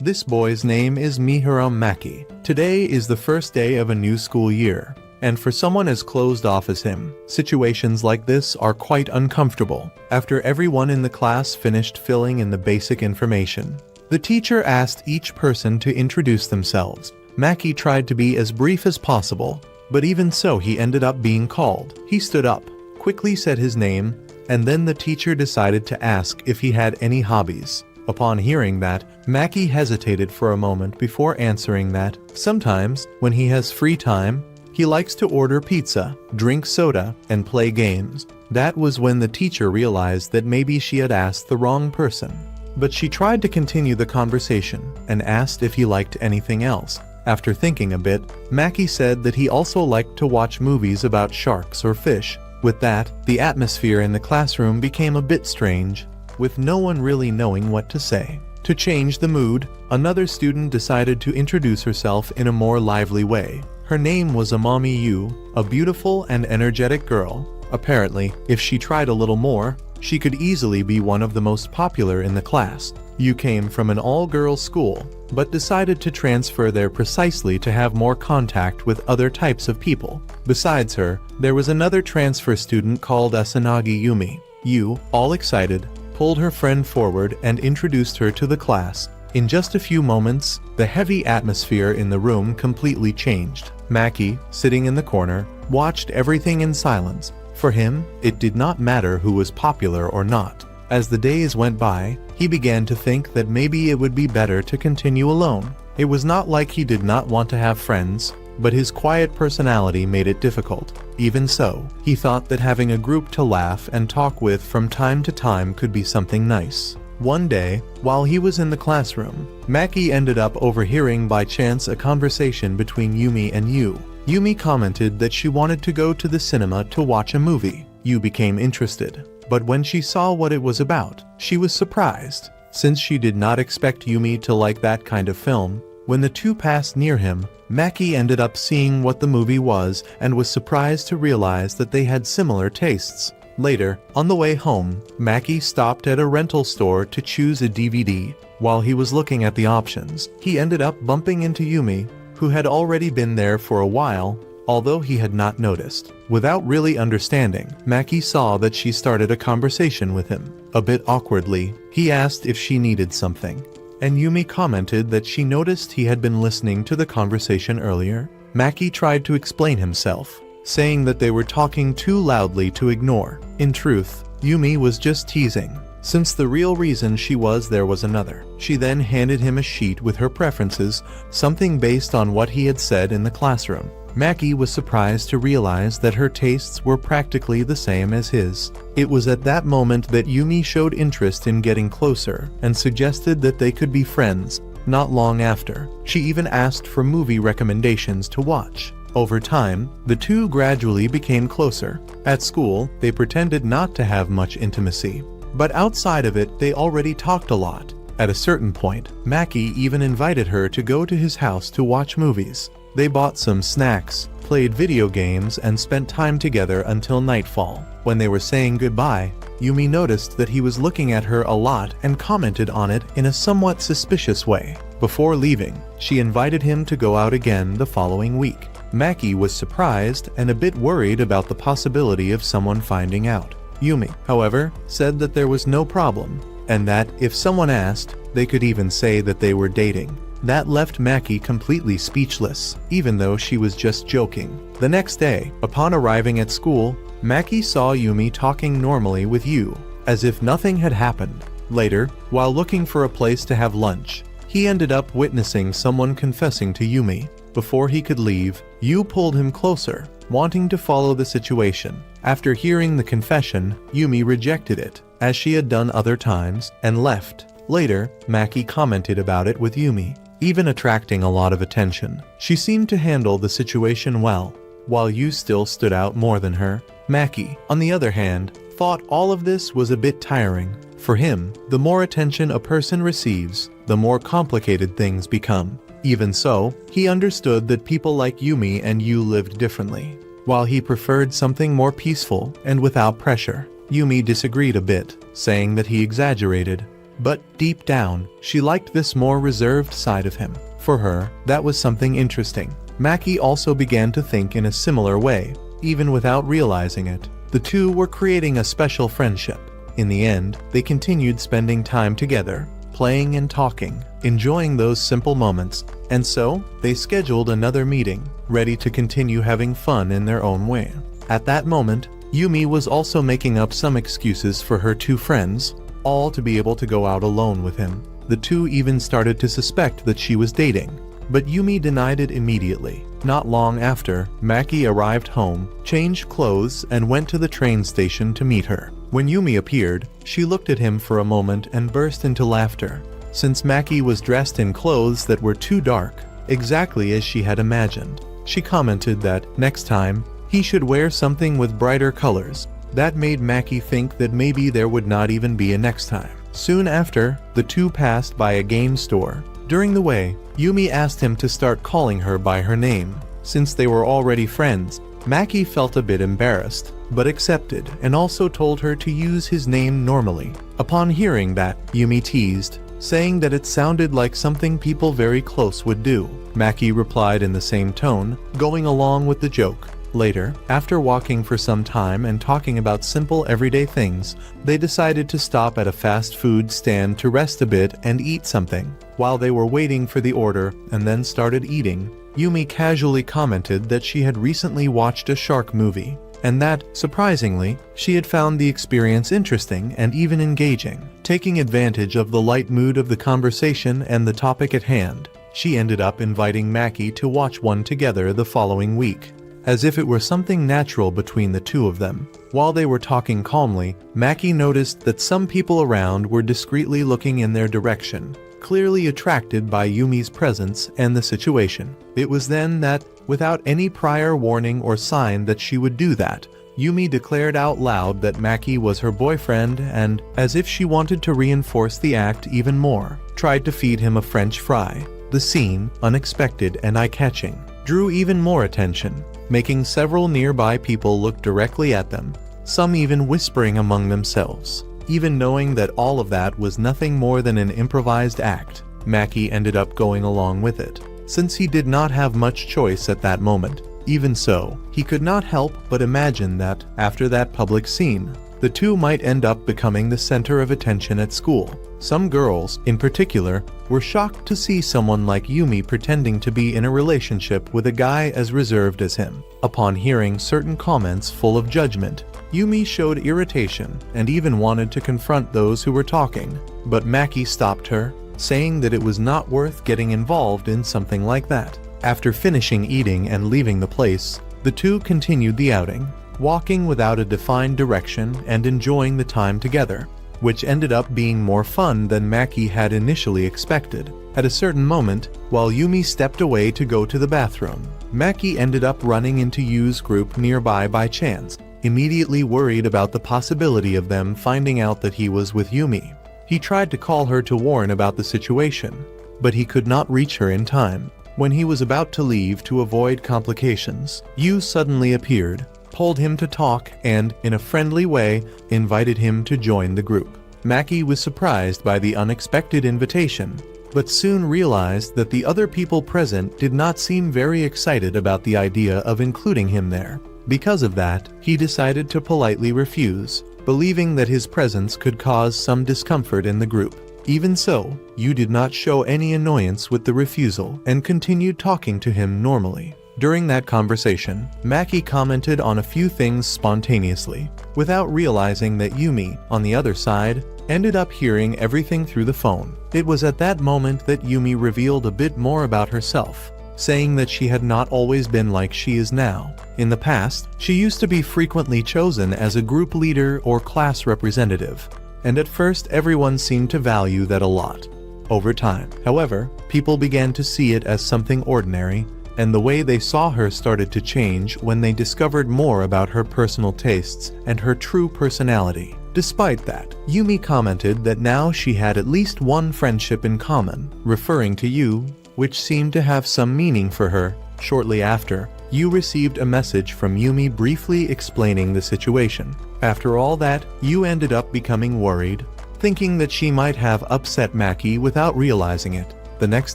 This boy's name is Maehara Maki. Today is the first day of a new school year, and for someone as closed off as him, situations like this are quite uncomfortable. After everyone in the class finished filling in the basic information, the teacher asked each person to introduce themselves. Maki tried to be as brief as possible, but even so he ended up being called. He stood up, quickly said his name, and then the teacher decided to ask if he had any hobbies. Upon hearing that, Maki hesitated for a moment before answering that sometimes, when he has free time, he likes to order pizza, drink soda, and play games. That was when the teacher realized that maybe she had asked the wrong person. But she tried to continue the conversation and asked if he liked anything else. After thinking a bit, Maki said that he also liked to watch movies about sharks or fish. With that, the atmosphere in the classroom became a bit strange, with no one really knowing what to say. To change the mood, another student decided to introduce herself in a more lively way. Her name was Amami, a beautiful and energetic girl. Apparently, if she tried a little more, she could easily be one of the most popular in the class. You came from an all-girls school, but decided to transfer there precisely to have more contact with other types of people. Besides her, there was another transfer student called Asanagi Yumi. You, all excited, pulled her friend forward and introduced her to the class. In just a few moments, the heavy atmosphere in the room completely changed. Maki, sitting in the corner, watched everything in silence. For him, it did not matter who was popular or not. As the days went by, he began to think that maybe it would be better to continue alone. It was not like he did not want to have friends, but his quiet personality made it difficult. Even so, he thought that having a group to laugh and talk with from time to time could be something nice. One day, while he was in the classroom, Maki ended up overhearing by chance a conversation between Yumi and Yu. Yumi commented that she wanted to go to the cinema to watch a movie. Yu became interested, but when she saw what it was about, she was surprised, since she did not expect Yumi to like that kind of film. When the two passed near him, Maki ended up seeing what the movie was and was surprised to realize that they had similar tastes. Later, on the way home, Maki stopped at a rental store to choose a DVD. While he was looking at the options, he ended up bumping into Yumi, who had already been there for a while, although he had not noticed. Without really understanding, Maki saw that she started a conversation with him. A bit awkwardly, he asked if she needed something, and Yumi commented that she noticed he had been listening to the conversation earlier. Maki tried to explain himself, saying that they were talking too loudly to ignore. In truth, Yumi was just teasing, since the real reason she was there was another. She then handed him a sheet with her preferences, something based on what he had said in the classroom. Maki was surprised to realize that her tastes were practically the same as his. It was at that moment that Yumi showed interest in getting closer and suggested that they could be friends. Not long after, she even asked for movie recommendations to watch. Over time, the two gradually became closer. At school, they pretended not to have much intimacy, but outside of it, they already talked a lot. At a certain point, Maki even invited her to go to his house to watch movies. They bought some snacks, played video games, and spent time together until nightfall. When they were saying goodbye, Yumi noticed that he was looking at her a lot and commented on it in a somewhat suspicious way. Before leaving, she invited him to go out again the following week. Maki was surprised and a bit worried about the possibility of someone finding out. Yumi, however, said that there was no problem, and that if someone asked, they could even say that they were dating. That left Maki completely speechless, even though she was just joking. The next day, upon arriving at school, Maki saw Yumi talking normally with Yu, as if nothing had happened. Later, while looking for a place to have lunch, he ended up witnessing someone confessing to Yumi. Before he could leave, Yu pulled him closer, wanting to follow the situation. After hearing the confession, Yumi rejected it, as she had done other times, and left. Later, Maki commented about it with Yumi, even attracting a lot of attention. She seemed to handle the situation well, while Yu still stood out more than her. Maki, on the other hand, thought all of this was a bit tiring. For him, the more attention a person receives, the more complicated things become. Even so, he understood that people like Yumi and Yu lived differently. While he preferred something more peaceful and without pressure, Yumi disagreed a bit, saying that he exaggerated. But deep down, she liked this more reserved side of him. For her, that was something interesting. Maki also began to think in a similar way, even without realizing it. The two were creating a special friendship. In the end, they continued spending time together, playing and talking, enjoying those simple moments, and so, they scheduled another meeting, ready to continue having fun in their own way. At that moment, Yumi was also making up some excuses for her two friends, all to be able to go out alone with him. The two even started to suspect that she was dating, but Yumi denied it immediately. Not long after, Maki arrived home, changed clothes, and went to the train station to meet her. When Yumi appeared, she looked at him for a moment and burst into laughter. Since Maki was dressed in clothes that were too dark, exactly as she had imagined, she commented that, next time, he should wear something with brighter colors. That made Maki think that maybe there would not even be a next time. Soon after, the two passed by a game store. During the way, Yumi asked him to start calling her by her name. Since they were already friends, Maki felt a bit embarrassed, but accepted and also told her to use his name normally. Upon hearing that, Yumi teased, saying that it sounded like something people very close would do. Maki replied in the same tone, going along with the joke. Later, after walking for some time and talking about simple everyday things, they decided to stop at a fast food stand to rest a bit and eat something. While they were waiting for the order and then started eating, Yumi casually commented that she had recently watched a shark movie, and that, surprisingly, she had found the experience interesting and even engaging. Taking advantage of the light mood of the conversation and the topic at hand, she ended up inviting Maki to watch one together the following week, as if it were something natural between the two of them. While they were talking calmly, Maki noticed that some people around were discreetly looking in their direction, clearly attracted by Yumi's presence and the situation. It was then that, without any prior warning or sign that she would do that, Yumi declared out loud that Maki was her boyfriend and, as if she wanted to reinforce the act even more, tried to feed him a French fry. The scene, unexpected and eye-catching, drew even more attention, making several nearby people look directly at them, some even whispering among themselves. Even knowing that all of that was nothing more than an improvised act, Maki ended up going along with it, since he did not have much choice at that moment. Even so, he could not help but imagine that, after that public scene, the two might end up becoming the center of attention at school. Some girls, in particular, were shocked to see someone like Yumi pretending to be in a relationship with a guy as reserved as him. Upon hearing certain comments full of judgment, Yumi showed irritation and even wanted to confront those who were talking, but Maki stopped her, saying that it was not worth getting involved in something like that. After finishing eating and leaving the place, the two continued the outing, walking without a defined direction and enjoying the time together, which ended up being more fun than Maki had initially expected. At a certain moment, while Yumi stepped away to go to the bathroom, Maki ended up running into Yu's group nearby by chance, immediately worried about the possibility of them finding out that he was with Yumi. He tried to call her to warn about the situation, but he could not reach her in time. When he was about to leave to avoid complications, Yu suddenly appeared, told him to talk, and, in a friendly way, invited him to join the group. Maki was surprised by the unexpected invitation, but soon realized that the other people present did not seem very excited about the idea of including him there. Because of that, he decided to politely refuse, believing that his presence could cause some discomfort in the group. Even so, Yu did not show any annoyance with the refusal and continued talking to him normally. During that conversation, Maki commented on a few things spontaneously, without realizing that Yumi, on the other side, ended up hearing everything through the phone. It was at that moment that Yumi revealed a bit more about herself, saying that she had not always been like she is now. In the past, she used to be frequently chosen as a group leader or class representative, and at first everyone seemed to value that a lot. Over time, however, people began to see it as something ordinary, and the way they saw her started to change when they discovered more about her personal tastes and her true personality. Despite that, Yumi commented that now she had at least one friendship in common, referring to Yu, which seemed to have some meaning for her. Shortly after, Yu received a message from Yumi briefly explaining the situation. After all that, Yu ended up becoming worried, thinking that she might have upset Maki without realizing it. The next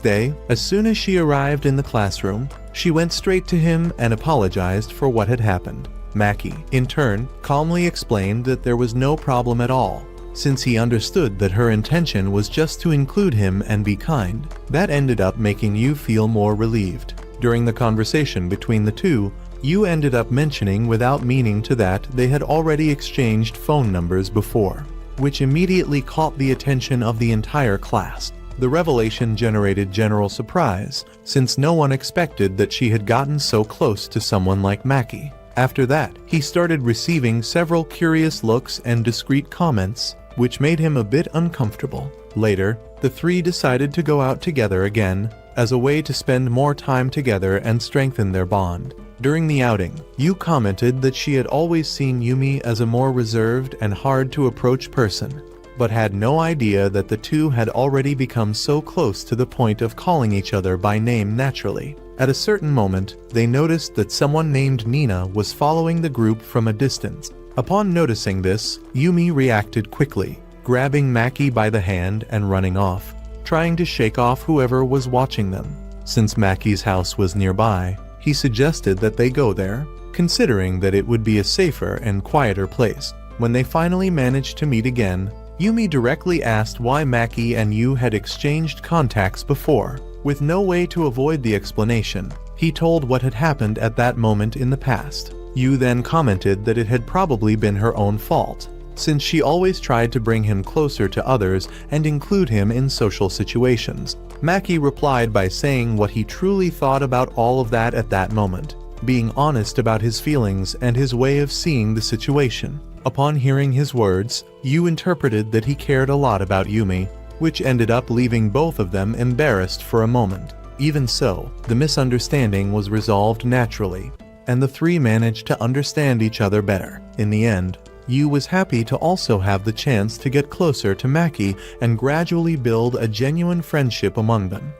day, as soon as she arrived in the classroom, she went straight to him and apologized for what had happened. Maki, in turn, calmly explained that there was no problem at all, since he understood that her intention was just to include him and be kind. That ended up making Yu feel more relieved. During the conversation between the two, Yu ended up mentioning without meaning to that they had already exchanged phone numbers before, which immediately caught the attention of the entire class. The revelation generated general surprise, since no one expected that she had gotten so close to someone like Maki. After that, he started receiving several curious looks and discreet comments, which made him a bit uncomfortable. Later, the three decided to go out together again, as a way to spend more time together and strengthen their bond. During the outing, Yu commented that she had always seen Yumi as a more reserved and hard-to-approach person, but had no idea that the two had already become so close to the point of calling each other by name naturally. At a certain moment, they noticed that someone named Nina was following the group from a distance. Upon noticing this, Yumi reacted quickly, grabbing Maki by the hand and running off, trying to shake off whoever was watching them. Since Maki's house was nearby, he suggested that they go there, considering that it would be a safer and quieter place. When they finally managed to meet again, Yumi directly asked why Maki and Yu had exchanged contacts before. With no way to avoid the explanation, he told what had happened at that moment in the past. Yu then commented that it had probably been her own fault, since she always tried to bring him closer to others and include him in social situations. Maki replied by saying what he truly thought about all of that at that moment, being honest about his feelings and his way of seeing the situation. Upon hearing his words, Yu interpreted that he cared a lot about Yumi, which ended up leaving both of them embarrassed for a moment. Even so, the misunderstanding was resolved naturally, and the three managed to understand each other better. In the end, Yu was happy to also have the chance to get closer to Maki and gradually build a genuine friendship among them.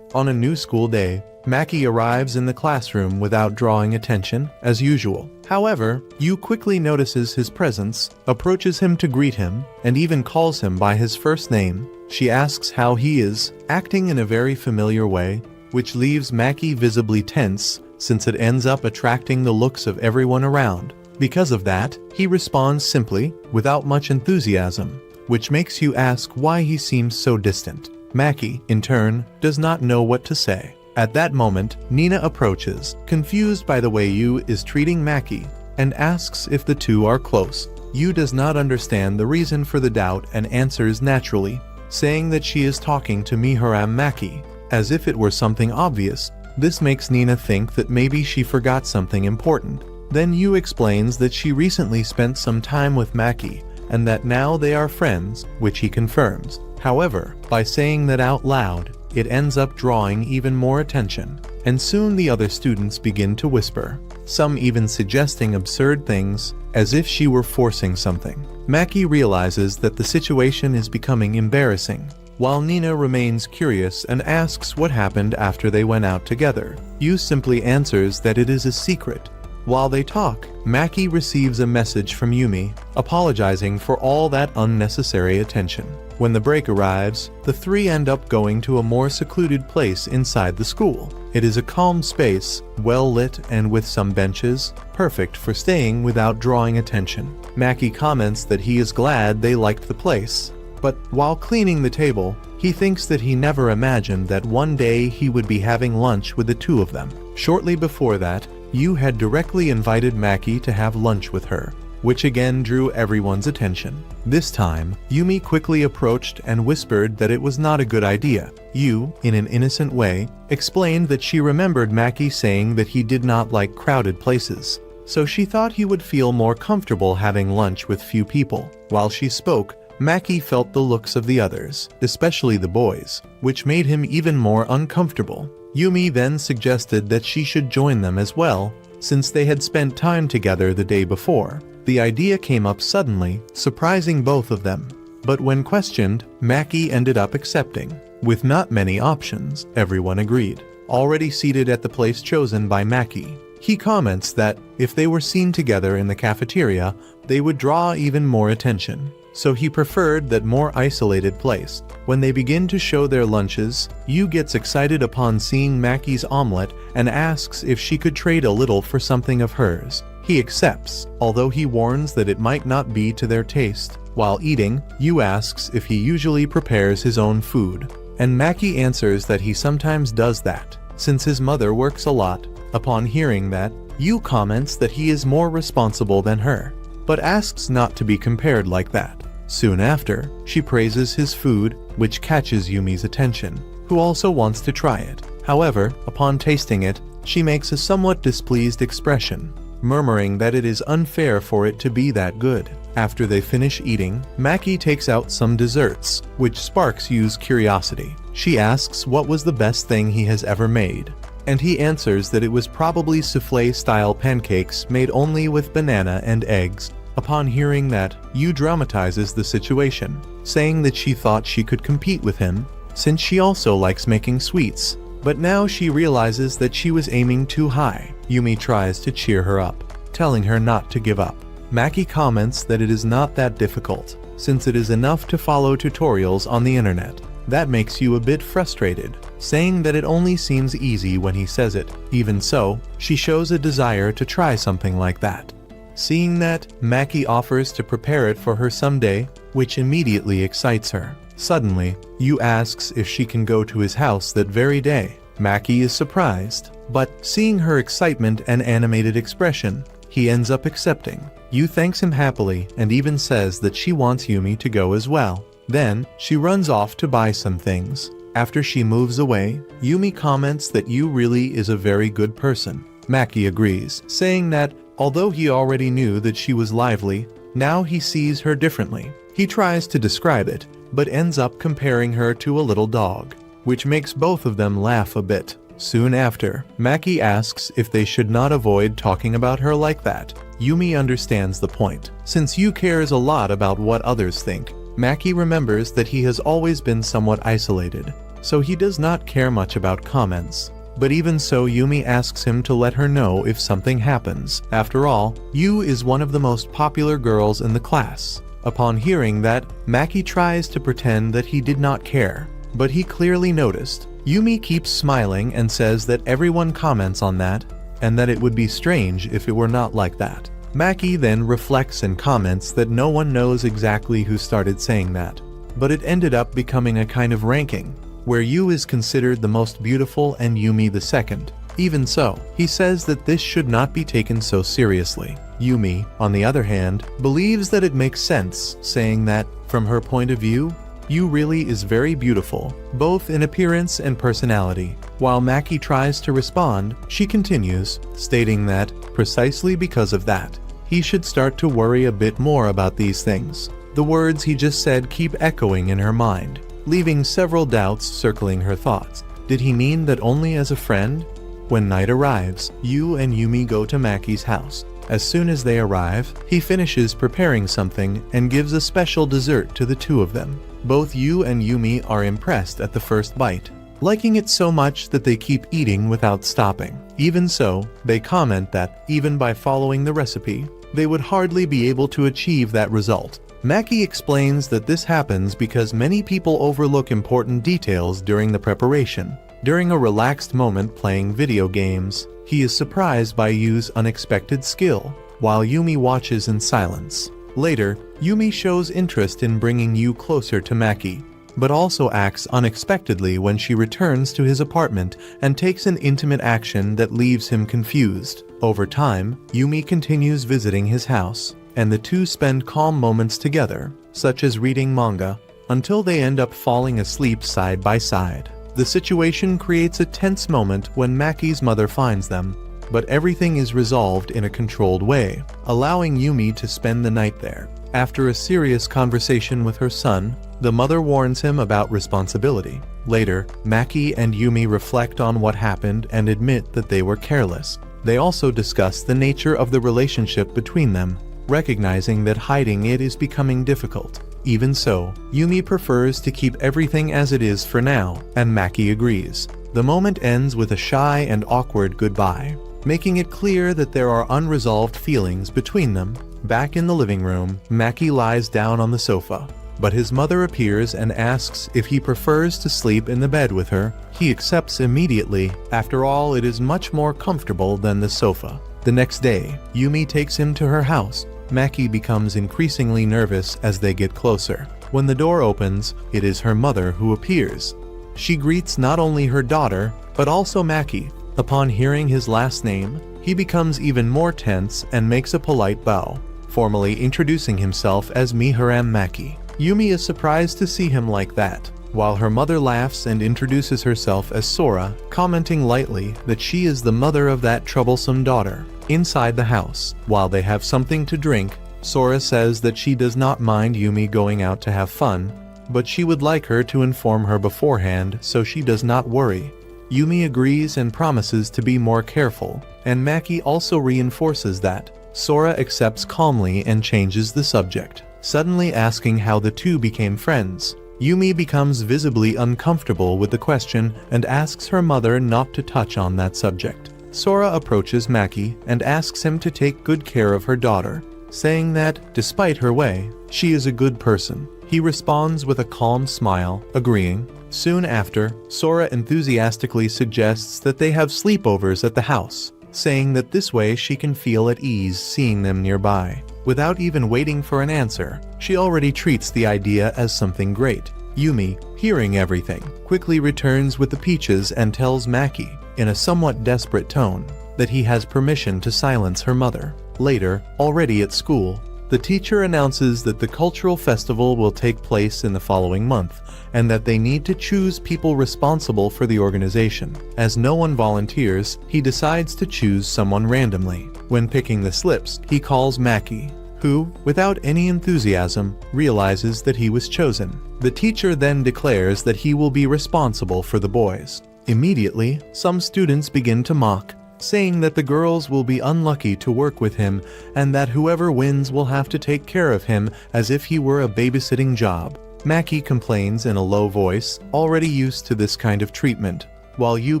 On a new school day, Maki arrives in the classroom without drawing attention, as usual. However, Yu quickly notices his presence, approaches him to greet him, and even calls him by his first name. She asks how he is, acting in a very familiar way, which leaves Maki visibly tense, since it ends up attracting the looks of everyone around. Because of that, he responds simply, without much enthusiasm, which makes you ask why he seems so distant. Maki, in turn, does not know what to say. At that moment, Nina approaches, confused by the way Yu is treating Maki, and asks if the two are close. Yu does not understand the reason for the doubt and answers naturally, saying that she is talking to Maehara Maki, as if it were something obvious. This makes Nina think that maybe she forgot something important. Then Yu explains that she recently spent some time with Maki, and that now they are friends, which he confirms. However, by saying that out loud, it ends up drawing even more attention, and soon the other students begin to whisper, some even suggesting absurd things, as if she were forcing something. Maki realizes that the situation is becoming embarrassing, while Nina remains curious and asks what happened after they went out together. Yu simply answers that it is a secret. While they talk, Maki receives a message from Yumi, apologizing for all that unnecessary attention. When the break arrives, the three end up going to a more secluded place inside the school. It is a calm space, well lit and with some benches, perfect for staying without drawing attention. Maki comments that he is glad they liked the place, but while cleaning the table, he thinks that he never imagined that one day he would be having lunch with the two of them. Shortly before that, Yu had directly invited Maki to have lunch with her, which again drew everyone's attention. This time, Yumi quickly approached and whispered that it was not a good idea. Yu, in an innocent way, explained that she remembered Maki saying that he did not like crowded places, so she thought he would feel more comfortable having lunch with few people. While she spoke, Maki felt the looks of the others, especially the boys, which made him even more uncomfortable. Yumi then suggested that she should join them as well, since they had spent time together the day before. The idea came up suddenly, surprising both of them. But when questioned, Maki ended up accepting. With not many options, everyone agreed. Already seated at the place chosen by Maki, he comments that if they were seen together in the cafeteria, they would draw even more attention. so he preferred that more isolated place. When they begin to show their lunches, Yu gets excited upon seeing Maki's omelet and asks if she could trade a little for something of hers. He accepts, although he warns that it might not be to their taste. While eating, Yu asks if he usually prepares his own food, and Maki answers that he sometimes does that, since his mother works a lot. Upon hearing that, Yu comments that he is more responsible than her, but asks not to be compared like that. Soon after, she praises his food, which catches Yumi's attention, who also wants to try it. However, upon tasting it, she makes a somewhat displeased expression, murmuring that it is unfair for it to be that good. After they finish eating, Maki takes out some desserts, which sparks Yu's curiosity. She asks what was the best thing he has ever made, and he answers that it was probably souffle-style pancakes made only with banana and eggs. Upon hearing that, Yu dramatizes the situation, saying that she thought she could compete with him, since she also likes making sweets. But now she realizes that she was aiming too high. Yumi tries to cheer her up, telling her not to give up. Maki comments that it is not that difficult, since it is enough to follow tutorials on the internet. That makes Yu a bit frustrated, saying that it only seems easy when he says it. Even so, she shows a desire to try something like that. Seeing that, Maki offers to prepare it for her someday, which immediately excites her. Suddenly, Yu asks if she can go to his house that very day. Maki is surprised, but seeing her excitement and animated expression, he ends up accepting. Yu thanks him happily and even says that she wants Yumi to go as well. Then, she runs off to buy some things. After she moves away, Yumi comments that Yu really is a very good person. Maki agrees, saying that although he already knew that she was lively, now he sees her differently. He tries to describe it, but ends up comparing her to a little dog, which makes both of them laugh a bit. Soon after, Maki asks if they should not avoid talking about her like that. Yumi understands the point. Since Yu cares a lot about what others think, Maki remembers that he has always been somewhat isolated, so he does not care much about comments. But even so, Yumi asks him to let her know if something happens. After all, Yu is one of the most popular girls in the class. Upon hearing that, Maki tries to pretend that he did not care, but he clearly noticed. Yumi keeps smiling and says that everyone comments on that, and that it would be strange if it were not like that. Maki then reflects and comments that no one knows exactly who started saying that, but it ended up becoming a kind of ranking, where Yu is considered the most beautiful and Yumi the second. Even so, he says that this should not be taken so seriously. Yumi, on the other hand, believes that it makes sense, saying that, from her point of view, Yu really is very beautiful, both in appearance and personality. While Maki tries to respond, she continues, stating that, precisely because of that, he should start to worry a bit more about these things. The words he just said keep echoing in her mind, leaving several doubts circling her thoughts. Did he mean that only as a friend? When night arrives, Yu and Yumi go to Maki's house. As soon as they arrive, he finishes preparing something and gives a special dessert to the two of them. Both Yu and Yumi are impressed at the first bite, liking it so much that they keep eating without stopping. Even so, they comment that, even by following the recipe, they would hardly be able to achieve that result. Maki explains that this happens because many people overlook important details during the preparation. During a relaxed moment playing video games, he is surprised by Yu's unexpected skill, while Yumi watches in silence. Later, Yumi shows interest in bringing Yu closer to Maki, but also acts unexpectedly when she returns to his apartment and takes an intimate action that leaves him confused. Over time, Yumi continues visiting his house, and the two spend calm moments together, such as reading manga, until they end up falling asleep side by side. The situation creates a tense moment when Maki's mother finds them, but everything is resolved in a controlled way, allowing Yumi to spend the night there. After a serious conversation with her son, the mother warns him about responsibility. Later, Maki and Yumi reflect on what happened and admit that they were careless. They also discuss the nature of the relationship between them, recognizing that hiding it is becoming difficult. Even so, Yumi prefers to keep everything as it is for now, and Maki agrees. The moment ends with a shy and awkward goodbye, making it clear that there are unresolved feelings between them. Back in the living room, Maki lies down on the sofa, but his mother appears and asks if he prefers to sleep in the bed with her. He accepts immediately. After all, it is much more comfortable than the sofa. The next day, Yumi takes him to her house. Maki becomes increasingly nervous as they get closer. When the door opens, it is her mother who appears. She greets not only her daughter, but also Maki. Upon hearing his last name, he becomes even more tense and makes a polite bow, formally introducing himself as Maehara Maki. Yumi is surprised to see him like that, while her mother laughs and introduces herself as Sora, commenting lightly that she is the mother of that troublesome daughter. Inside the house, while they have something to drink, Sora says that she does not mind Yumi going out to have fun, but she would like her to inform her beforehand so she does not worry. Yumi agrees and promises to be more careful, and Maki also reinforces that. Sora accepts calmly and changes the subject, suddenly asking how the two became friends. Yumi becomes visibly uncomfortable with the question and asks her mother not to touch on that subject. Sora approaches Maki and asks him to take good care of her daughter, saying that, despite her way, she is a good person. He responds with a calm smile, agreeing. Soon after, Sora enthusiastically suggests that they have sleepovers at the house, saying that this way she can feel at ease seeing them nearby. Without even waiting for an answer, she already treats the idea as something great. Yumi, hearing everything, quickly returns with the peaches and tells Maki, in a somewhat desperate tone, that he has permission to silence her mother. Later, already at school, the teacher announces that the cultural festival will take place in the following month, and that they need to choose people responsible for the organization. As no one volunteers, he decides to choose someone randomly. When picking the slips, he calls Maki, who, without any enthusiasm, realizes that he was chosen. The teacher then declares that he will be responsible for the boys. Immediately, some students begin to mock, saying that the girls will be unlucky to work with him and that whoever wins will have to take care of him as if he were a babysitting job. Maki complains in a low voice, already used to this kind of treatment, while Yu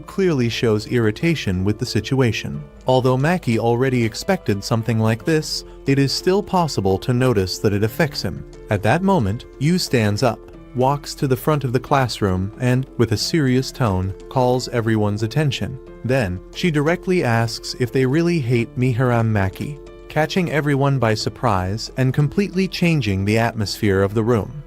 clearly shows irritation with the situation. Although Maki already expected something like this, it is still possible to notice that it affects him. At that moment, Yu stands up, walks to the front of the classroom and, with a serious tone, calls everyone's attention. Then, she directly asks if they really hate Maehara Maki, catching everyone by surprise and completely changing the atmosphere of the room.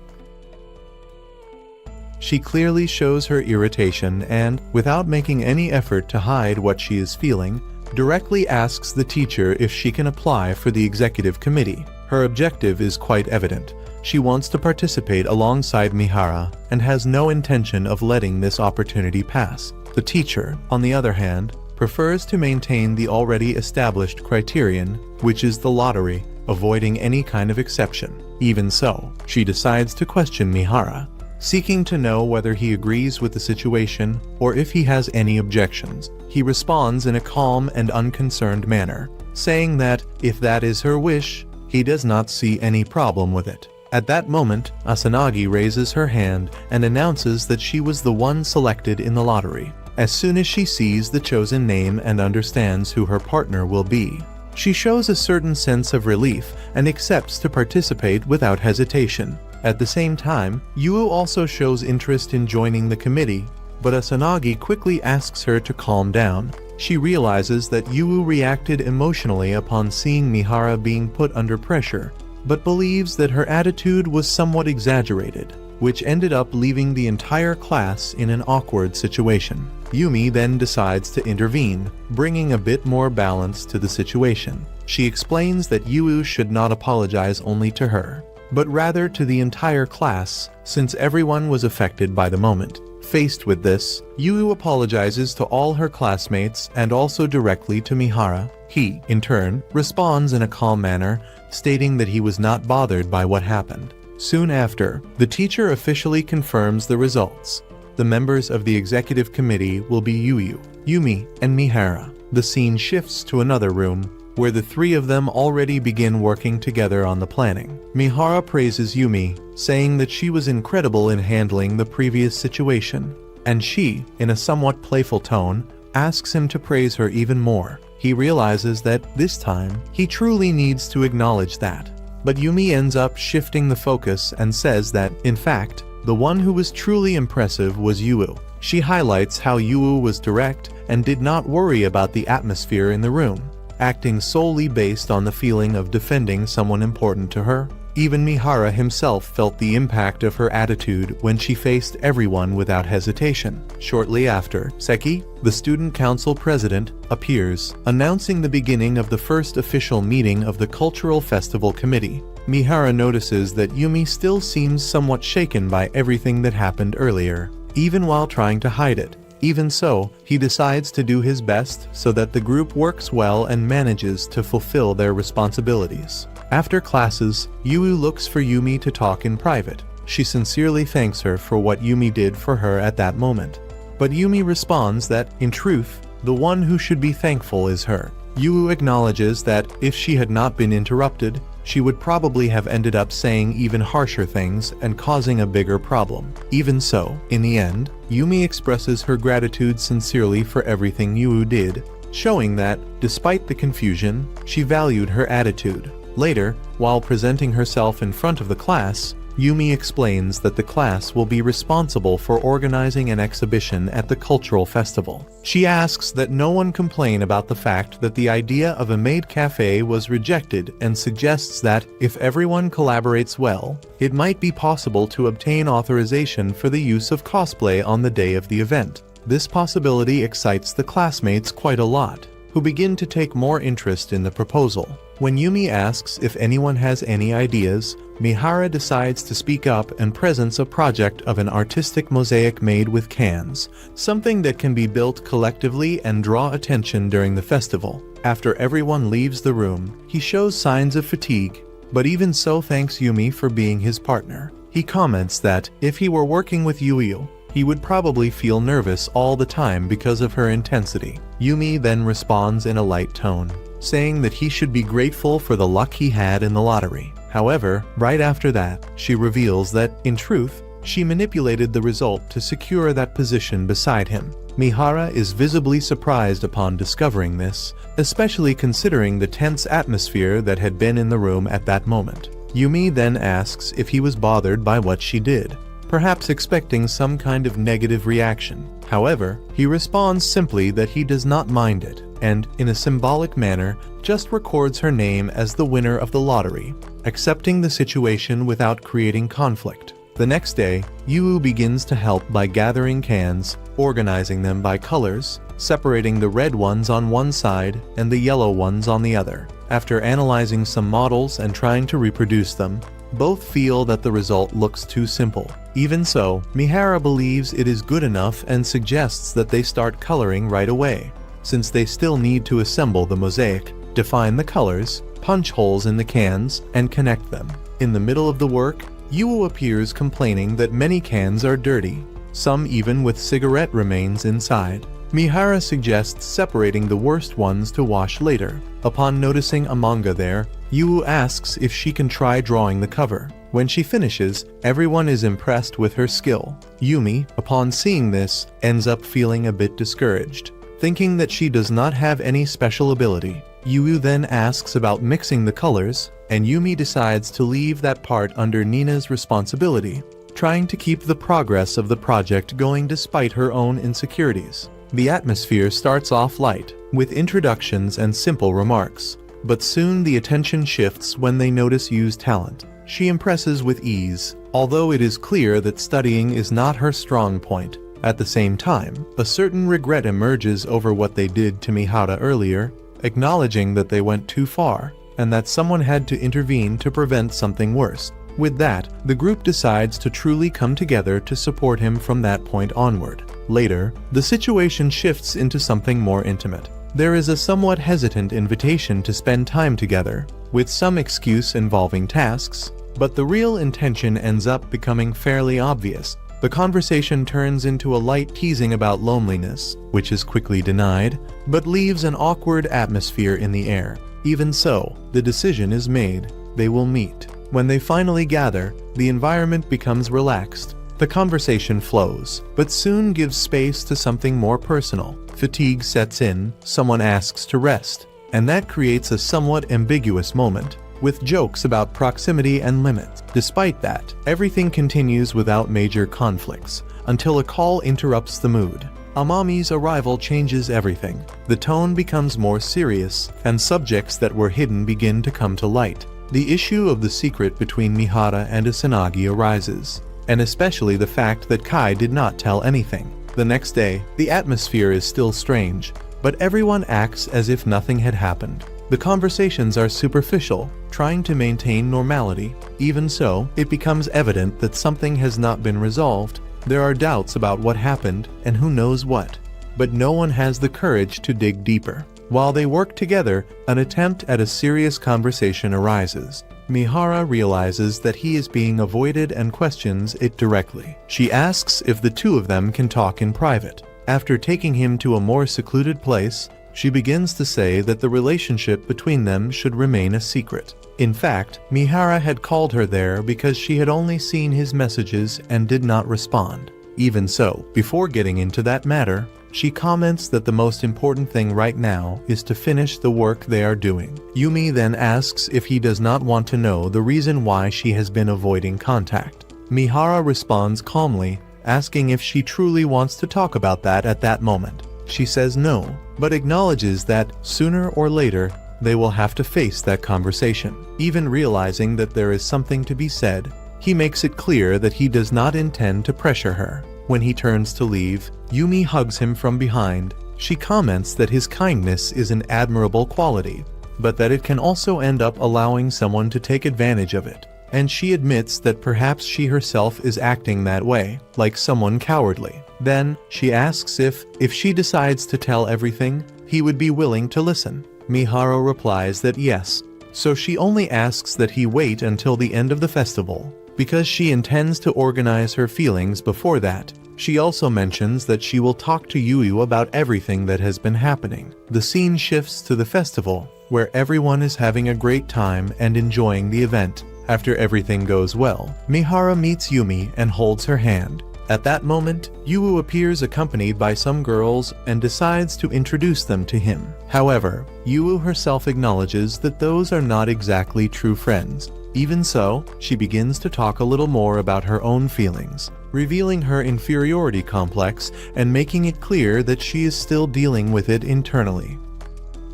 She clearly shows her irritation and, without making any effort to hide what she is feeling, directly asks the teacher if she can apply for the executive committee. Her objective is quite evident. She wants to participate alongside Maehara and has no intention of letting this opportunity pass. The teacher, on the other hand, prefers to maintain the already established criterion, which is the lottery, avoiding any kind of exception. Even so, she decides to question Maehara, seeking to know whether he agrees with the situation or if he has any objections. He responds in a calm and unconcerned manner, saying that, if that is her wish, he does not see any problem with it. At that moment, Asanagi raises her hand and announces that she was the one selected in the lottery. As soon as she sees the chosen name and understands who her partner will be, she shows a certain sense of relief and accepts to participate without hesitation. At the same time, Yu also shows interest in joining the committee, but Asanagi quickly asks her to calm down. She realizes that Yu reacted emotionally upon seeing Maehara being put under pressure, but believes that her attitude was somewhat exaggerated, which ended up leaving the entire class in an awkward situation. Yumi then decides to intervene, bringing a bit more balance to the situation. She explains that Yu should not apologize only to her, but rather to the entire class, since everyone was affected by the moment. Faced with this, Yu apologizes to all her classmates and also directly to Maehara. He, in turn, responds in a calm manner, stating that he was not bothered by what happened. Soon after, the teacher officially confirms the results. The members of the executive committee will be Yu, Yumi, and Maehara. The scene shifts to another room, where the three of them already begin working together on the planning. Maehara praises Yumi, saying that she was incredible in handling the previous situation, and she, in a somewhat playful tone, asks him to praise her even more. He he realizes that, this time, he truly needs to acknowledge that. But Yumi ends up shifting the focus and says that, in fact, the one who was truly impressive was Yu. She highlights how Yu was direct and did not worry about the atmosphere in the room, acting solely based on the feeling of defending someone important to her. Even Maehara himself felt the impact of her attitude when she faced everyone without hesitation. Shortly after, Seki, the student council president, appears, announcing the beginning of the first official meeting of the cultural festival committee. Maehara notices that Yumi still seems somewhat shaken by everything that happened earlier, even while trying to hide it. Even so, he decides to do his best so that the group works well and manages to fulfill their responsibilities. After classes, Yu looks for Yumi to talk in private. She sincerely thanks her for what Yumi did for her at that moment. But Yumi responds that, in truth, the one who should be thankful is her. Yu acknowledges that, if she had not been interrupted, she would probably have ended up saying even harsher things and causing a bigger problem. Even so, in the end, Yumi expresses her gratitude sincerely for everything Yu did, showing that, despite the confusion, she valued her attitude. Later, while presenting herself in front of the class, Yumi explains that the class will be responsible for organizing an exhibition at the cultural festival. She asks that no one complain about the fact that the idea of a maid cafe was rejected and suggests that, if everyone collaborates well, it might be possible to obtain authorization for the use of cosplay on the day of the event. This possibility excites the classmates quite a lot, who begin to take more interest in the proposal. When Yumi asks if anyone has any ideas, Maehara decides to speak up and presents a project of an artistic mosaic made with cans, something that can be built collectively and draw attention during the festival. After everyone leaves the room, he shows signs of fatigue, but even so thanks Yumi for being his partner. He comments that, if he were working with Yu, he would probably feel nervous all the time because of her intensity. Yumi then responds in a light tone, saying that he should be grateful for the luck he had in the lottery. However, right after that, she reveals that, in truth, she manipulated the result to secure that position beside him. Maehara is visibly surprised upon discovering this, especially considering the tense atmosphere that had been in the room at that moment. Yumi then asks if he was bothered by what she did, perhaps expecting some kind of negative reaction. However, he responds simply that he does not mind it, and, in a symbolic manner, just records her name as the winner of the lottery, accepting the situation without creating conflict. The next day, Yu begins to help by gathering cans, organizing them by colors, separating the red ones on one side and the yellow ones on the other. After analyzing some models and trying to reproduce them, both feel that the result looks too simple. Even so, Maehara believes it is good enough and suggests that they start coloring right away, since they still need to assemble the mosaic, define the colors, punch holes in the cans, and connect them. In the middle of the work, Yu appears complaining that many cans are dirty, some even with cigarette remains inside. Maehara suggests separating the worst ones to wash later. Upon noticing a manga there, Yu asks if she can try drawing the cover. When she finishes, everyone is impressed with her skill. Yumi, upon seeing this, ends up feeling a bit discouraged, thinking that she does not have any special ability. Yu then asks about mixing the colors, and Yumi decides to leave that part under Nina's responsibility, trying to keep the progress of the project going despite her own insecurities. The atmosphere starts off light, with introductions and simple remarks, but soon the attention shifts when they notice Yu's talent. She impresses with ease, although it is clear that studying is not her strong point. At the same time, a certain regret emerges over what they did to Maehara earlier, acknowledging that they went too far, and that someone had to intervene to prevent something worse. With that, the group decides to truly come together to support him from that point onward. Later, the situation shifts into something more intimate. There is a somewhat hesitant invitation to spend time together, with some excuse involving tasks, but the real intention ends up becoming fairly obvious. The conversation turns into a light teasing about loneliness, which is quickly denied, but leaves an awkward atmosphere in the air. Even so, the decision is made. They will meet. When they finally gather, the environment becomes relaxed, The conversation flows, but soon gives space to something more personal. Fatigue sets in, someone asks to rest, and that creates a somewhat ambiguous moment, with jokes about proximity and limits. Despite that, everything continues without major conflicts, until a call interrupts the mood. Amami's arrival changes everything. The tone becomes more serious, and subjects that were hidden begin to come to light. The issue of the secret between Maehara and Asanagi arises, and especially the fact that Kai did not tell anything. The next day, the atmosphere is still strange, but everyone acts as if nothing had happened. The conversations are superficial, trying to maintain normality. Even so, it becomes evident that something has not been resolved. There are doubts about what happened and who knows what, but no one has the courage to dig deeper. While they work together, an attempt at a serious conversation arises. Maehara realizes that he is being avoided and questions it directly. She asks if the two of them can talk in private. After taking him to a more secluded place, she begins to say that the relationship between them should remain a secret. In fact, Maehara had called her there because she had only seen his messages and did not respond. Even so, before getting into that matter, she comments that the most important thing right now is to finish the work they are doing. Yumi then asks if he does not want to know the reason why she has been avoiding contact. Maehara responds calmly, asking if she truly wants to talk about that at that moment. She says no, but acknowledges that, sooner or later, they will have to face that conversation. Even realizing that there is something to be said, he makes it clear that he does not intend to pressure her. When he turns to leave, Yumi hugs him from behind. She comments that his kindness is an admirable quality, but that it can also end up allowing someone to take advantage of it. And she admits that perhaps she herself is acting that way, like someone cowardly. Then, she asks if she decides to tell everything, he would be willing to listen. Maehara replies that yes, so she only asks that he wait until the end of the festival, because she intends to organize her feelings before that. She also mentions that she will talk to Yuyu about everything that has been happening. The scene shifts to the festival, where everyone is having a great time and enjoying the event. After everything goes well, Maehara meets Yumi and holds her hand. At that moment, Yuyu appears accompanied by some girls and decides to introduce them to him. However, Yuyu herself acknowledges that those are not exactly true friends. Even so, she begins to talk a little more about her own feelings, revealing her inferiority complex and making it clear that she is still dealing with it internally.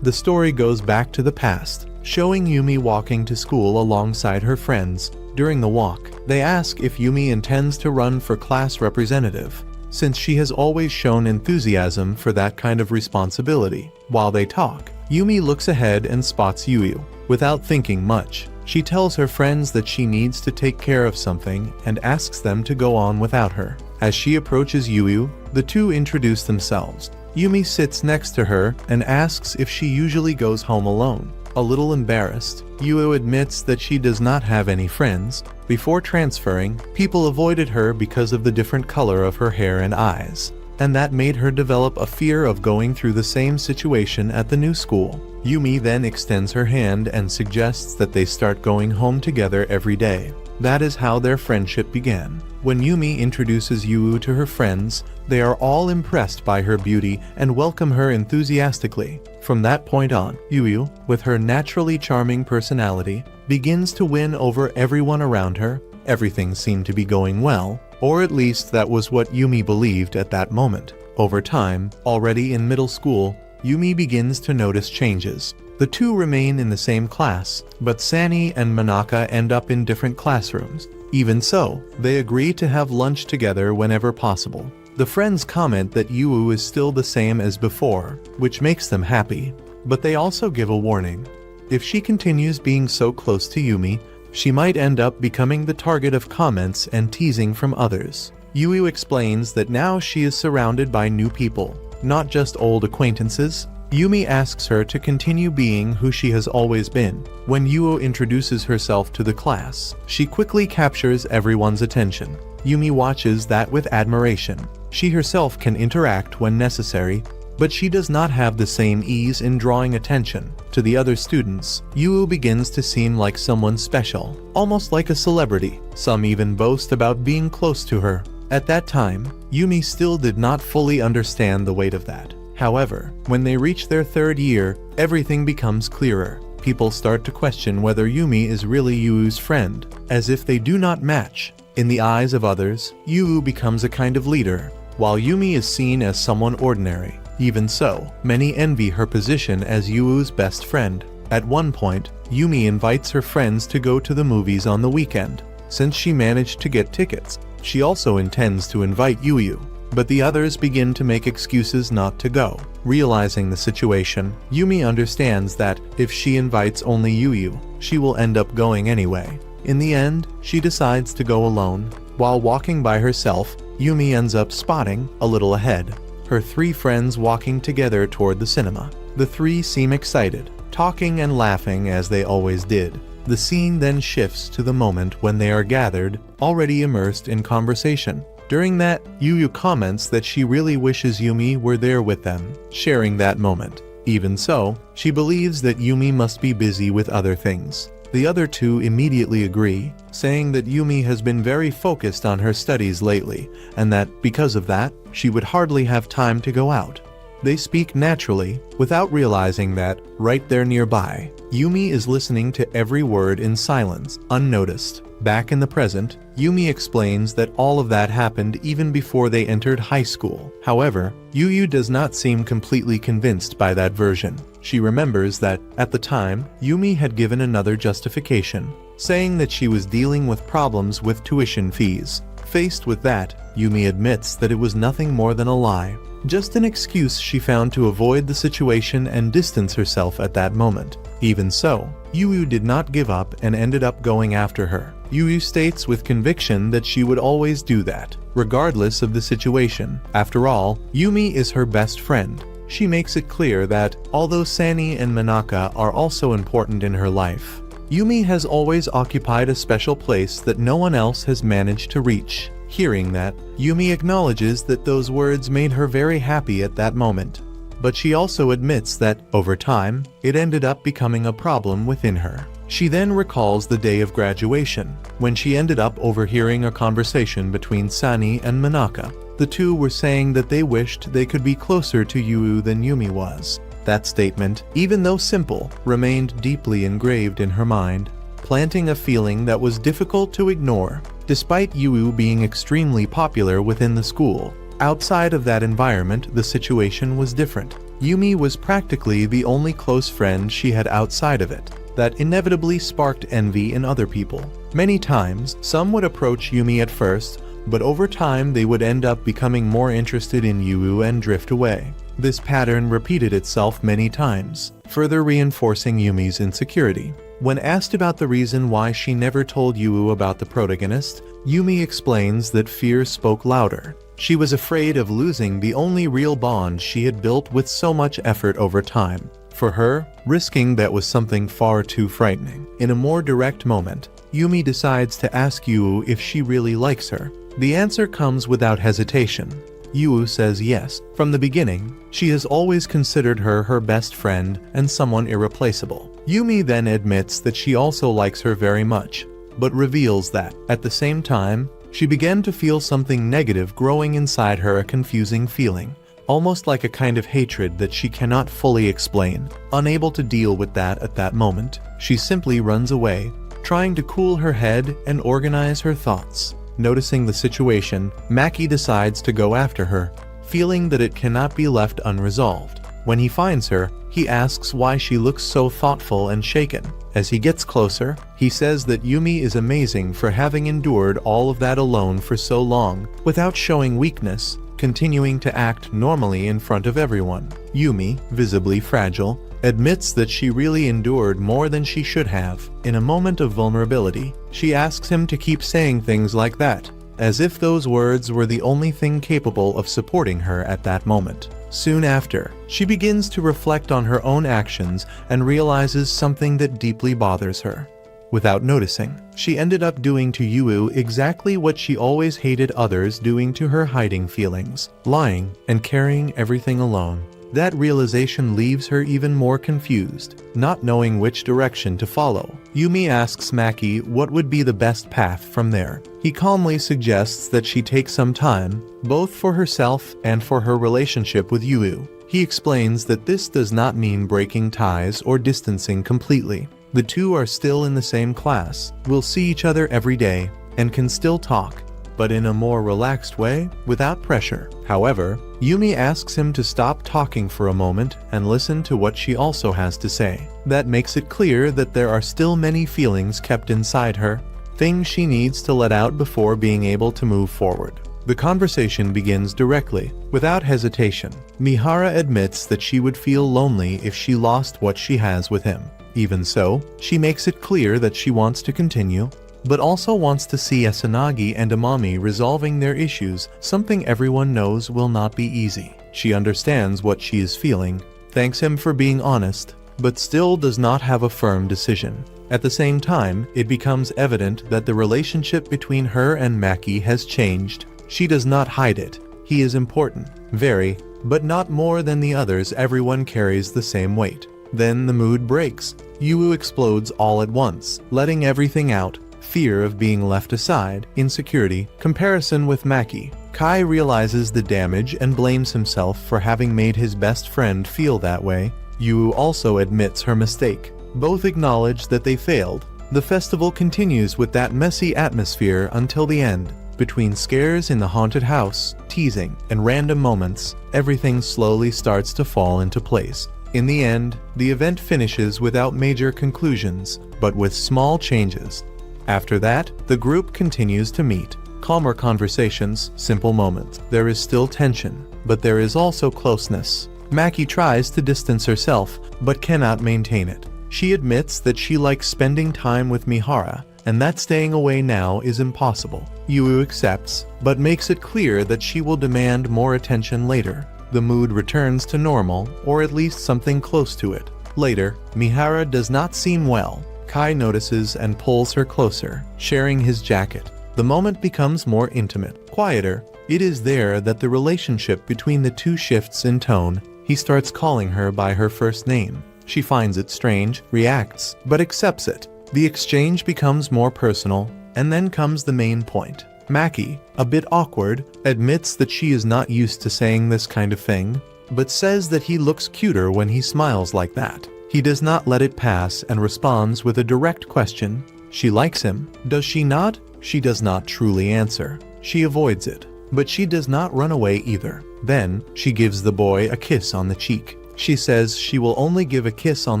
The story goes back to the past, showing Yumi walking to school alongside her friends. During the walk, they ask if Yumi intends to run for class representative, since she has always shown enthusiasm for that kind of responsibility. While they talk, Yumi looks ahead and spots Yuyu. Without thinking much, she tells her friends that she needs to take care of something and asks them to go on without her. As she approaches Yuyu, the two introduce themselves. Yumi sits next to her and asks if she usually goes home alone. A little embarrassed, Yuyu admits that she does not have any friends. Before transferring, people avoided her because of the different color of her hair and eyes, and that made her develop a fear of going through the same situation at the new school. Yumi then extends her hand and suggests that they start going home together every day. That is how their friendship began. When Yumi introduces Yuyu to her friends, they are all impressed by her beauty and welcome her enthusiastically. From that point on, Yuyu, with her naturally charming personality, begins to win over everyone around her. Everything seemed to be going well, or at least that was what Yumi believed at that moment. Over time, already in middle school, Yumi begins to notice changes. The two remain in the same class, but Sani and Manaka end up in different classrooms. Even so, they agree to have lunch together whenever possible. The friends comment that Yuyu is still the same as before, which makes them happy, but they also give a warning. If she continues being so close to Yumi, she might end up becoming the target of comments and teasing from others. Yuyu explains that now she is surrounded by new people, not just old acquaintances. Yumi asks her to continue being who she has always been. When Yuyu introduces herself to the class, she quickly captures everyone's attention. Yumi watches that with admiration. She herself can interact when necessary, but she does not have the same ease in drawing attention. To the other students, Yuyu begins to seem like someone special, almost like a celebrity. Some even boast about being close to her. At that time, Yumi still did not fully understand the weight of that. However, when they reach their 3rd year, everything becomes clearer. People start to question whether Yumi is really Yuu's friend, as if they do not match. In the eyes of others, Yuu becomes a kind of leader, while Yumi is seen as someone ordinary. Even so, many envy her position as Yuu's best friend. At one point, Yumi invites her friends to go to the movies on the weekend. Since she managed to get tickets, she also intends to invite Yuyu. But the others begin to make excuses not to go. Realizing the situation, Yumi understands that if she invites only Yuyu, she will end up going anyway. In the end, she decides to go alone. While walking by herself, Yumi ends up spotting, a little ahead, her 3 friends walking together toward the cinema. The 3 seem excited, talking and laughing as they always did. The scene then shifts to the moment when they are gathered, already immersed in conversation. During that, Yuyu comments that she really wishes Yumi were there with them, sharing that moment. Even so, she believes that Yumi must be busy with other things. The other 2 immediately agree, saying that Yumi has been very focused on her studies lately, and that, because of that, she would hardly have time to go out. They speak naturally, without realizing that, right there nearby, Yumi is listening to every word in silence, unnoticed. Back in the present, Yumi explains that all of that happened even before they entered high school. However, Yuyu does not seem completely convinced by that version. She remembers that, at the time, Yumi had given another justification, saying that she was dealing with problems with tuition fees. Faced with that, Yumi admits that it was nothing more than a lie. Just an excuse she found to avoid the situation and distance herself at that moment. Even so, Yuyu did not give up and ended up going after her. Yuyu states with conviction that she would always do that, regardless of the situation. After all, Yumi is her best friend. She makes it clear that, although Sani and Manaka are also important in her life, Yumi has always occupied a special place that no one else has managed to reach. Hearing that, Yumi acknowledges that those words made her very happy at that moment. But she also admits that, over time, it ended up becoming a problem within her. She then recalls the day of graduation, when she ended up overhearing a conversation between Sani and Manaka. The 2 were saying that they wished they could be closer to Yuu than Yumi was. That statement, even though simple, remained deeply engraved in her mind, planting a feeling that was difficult to ignore. Despite Yuu being extremely popular within the school, outside of that environment the situation was different. Yumi was practically the only close friend she had outside of it. That inevitably sparked envy in other people. Many times, some would approach Yumi at first, but over time they would end up becoming more interested in Yuu and drift away. This pattern repeated itself many times, further reinforcing Yumi's insecurity. When asked about the reason why she never told Yuu about the protagonist, Yumi explains that fear spoke louder. She was afraid of losing the only real bond she had built with so much effort over time. For her, risking that was something far too frightening. In a more direct moment, Yumi decides to ask Yuu if she really likes her. The answer comes without hesitation. Yuu says yes. From the beginning, she has always considered her her best friend and someone irreplaceable. Yumi then admits that she also likes her very much, but reveals that, at the same time, she began to feel something negative growing inside her, a confusing feeling, almost like a kind of hatred that she cannot fully explain. Unable to deal with that at that moment, she simply runs away, trying to cool her head and organize her thoughts. Noticing the situation, Maki decides to go after her, feeling that it cannot be left unresolved. When he finds her, he asks why she looks so thoughtful and shaken. As he gets closer, he says that Yumi is amazing for having endured all of that alone for so long, without showing weakness, continuing to act normally in front of everyone. Yumi, visibly fragile, admits that she really endured more than she should have. In a moment of vulnerability, she asks him to keep saying things like that, as if those words were the only thing capable of supporting her at that moment. Soon after, she begins to reflect on her own actions and realizes something that deeply bothers her. Without noticing, she ended up doing to Yuu exactly what she always hated others doing to her, hiding feelings, lying, and carrying everything alone. That realization leaves her even more confused, not knowing which direction to follow. Yumi asks Maki what would be the best path from there. He calmly suggests that she take some time, both for herself and for her relationship with Yu. He explains that this does not mean breaking ties or distancing completely. The two are still in the same class, will see each other every day, and can still talk, but in a more relaxed way, without pressure. However, Yumi asks him to stop talking for a moment and listen to what she also has to say. That makes it clear that there are still many feelings kept inside her, things she needs to let out before being able to move forward. The conversation begins directly, without hesitation. Maehara admits that she would feel lonely if she lost what she has with him. Even so, she makes it clear that she wants to continue, but also wants to see Asanagi and Amami resolving their issues, something everyone knows will not be easy. She understands what she is feeling, thanks him for being honest, but still does not have a firm decision. At the same time, it becomes evident that the relationship between her and Maki has changed. She does not hide it. He is important, very, but not more than the others. Everyone carries the same weight. Then the mood breaks. Yu explodes all at once, letting everything out. Fear of being left aside, insecurity, comparison with Maki. Kai realizes the damage and blames himself for having made his best friend feel that way. Yu also admits her mistake. Both acknowledge that they failed. The festival continues with that messy atmosphere until the end. Between scares in the haunted house, teasing, and random moments, everything slowly starts to fall into place. In the end, the event finishes without major conclusions, but with small changes. After that, the group continues to meet. Calmer conversations, simple moments. There is still tension, but there is also closeness. Maki tries to distance herself, but cannot maintain it. She admits that she likes spending time with Maehara, and that staying away now is impossible. Yu accepts, but makes it clear that she will demand more attention later. The mood returns to normal, or at least something close to it. Later, Maehara does not seem well. Kai notices and pulls her closer, sharing his jacket. The moment becomes more intimate, quieter. It is there that the relationship between the two shifts in tone. He starts calling her by her first name. She finds it strange, reacts, but accepts it. The exchange becomes more personal, and then comes the main point. Maki, a bit awkward, admits that she is not used to saying this kind of thing, but says that he looks cuter when he smiles like that. He does not let it pass and responds with a direct question. She likes him. Does she not? She does not truly answer. She avoids it, but she does not run away either. Then, she gives the boy a kiss on the cheek. She says she will only give a kiss on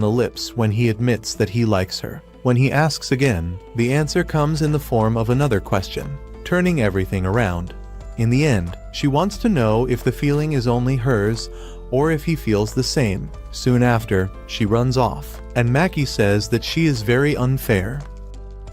the lips when he admits that he likes her. When he asks again, the answer comes in the form of another question, turning everything around. In the end, she wants to know if the feeling is only hers or if he feels the same. Soon after, she runs off, and Maki says that she is very unfair.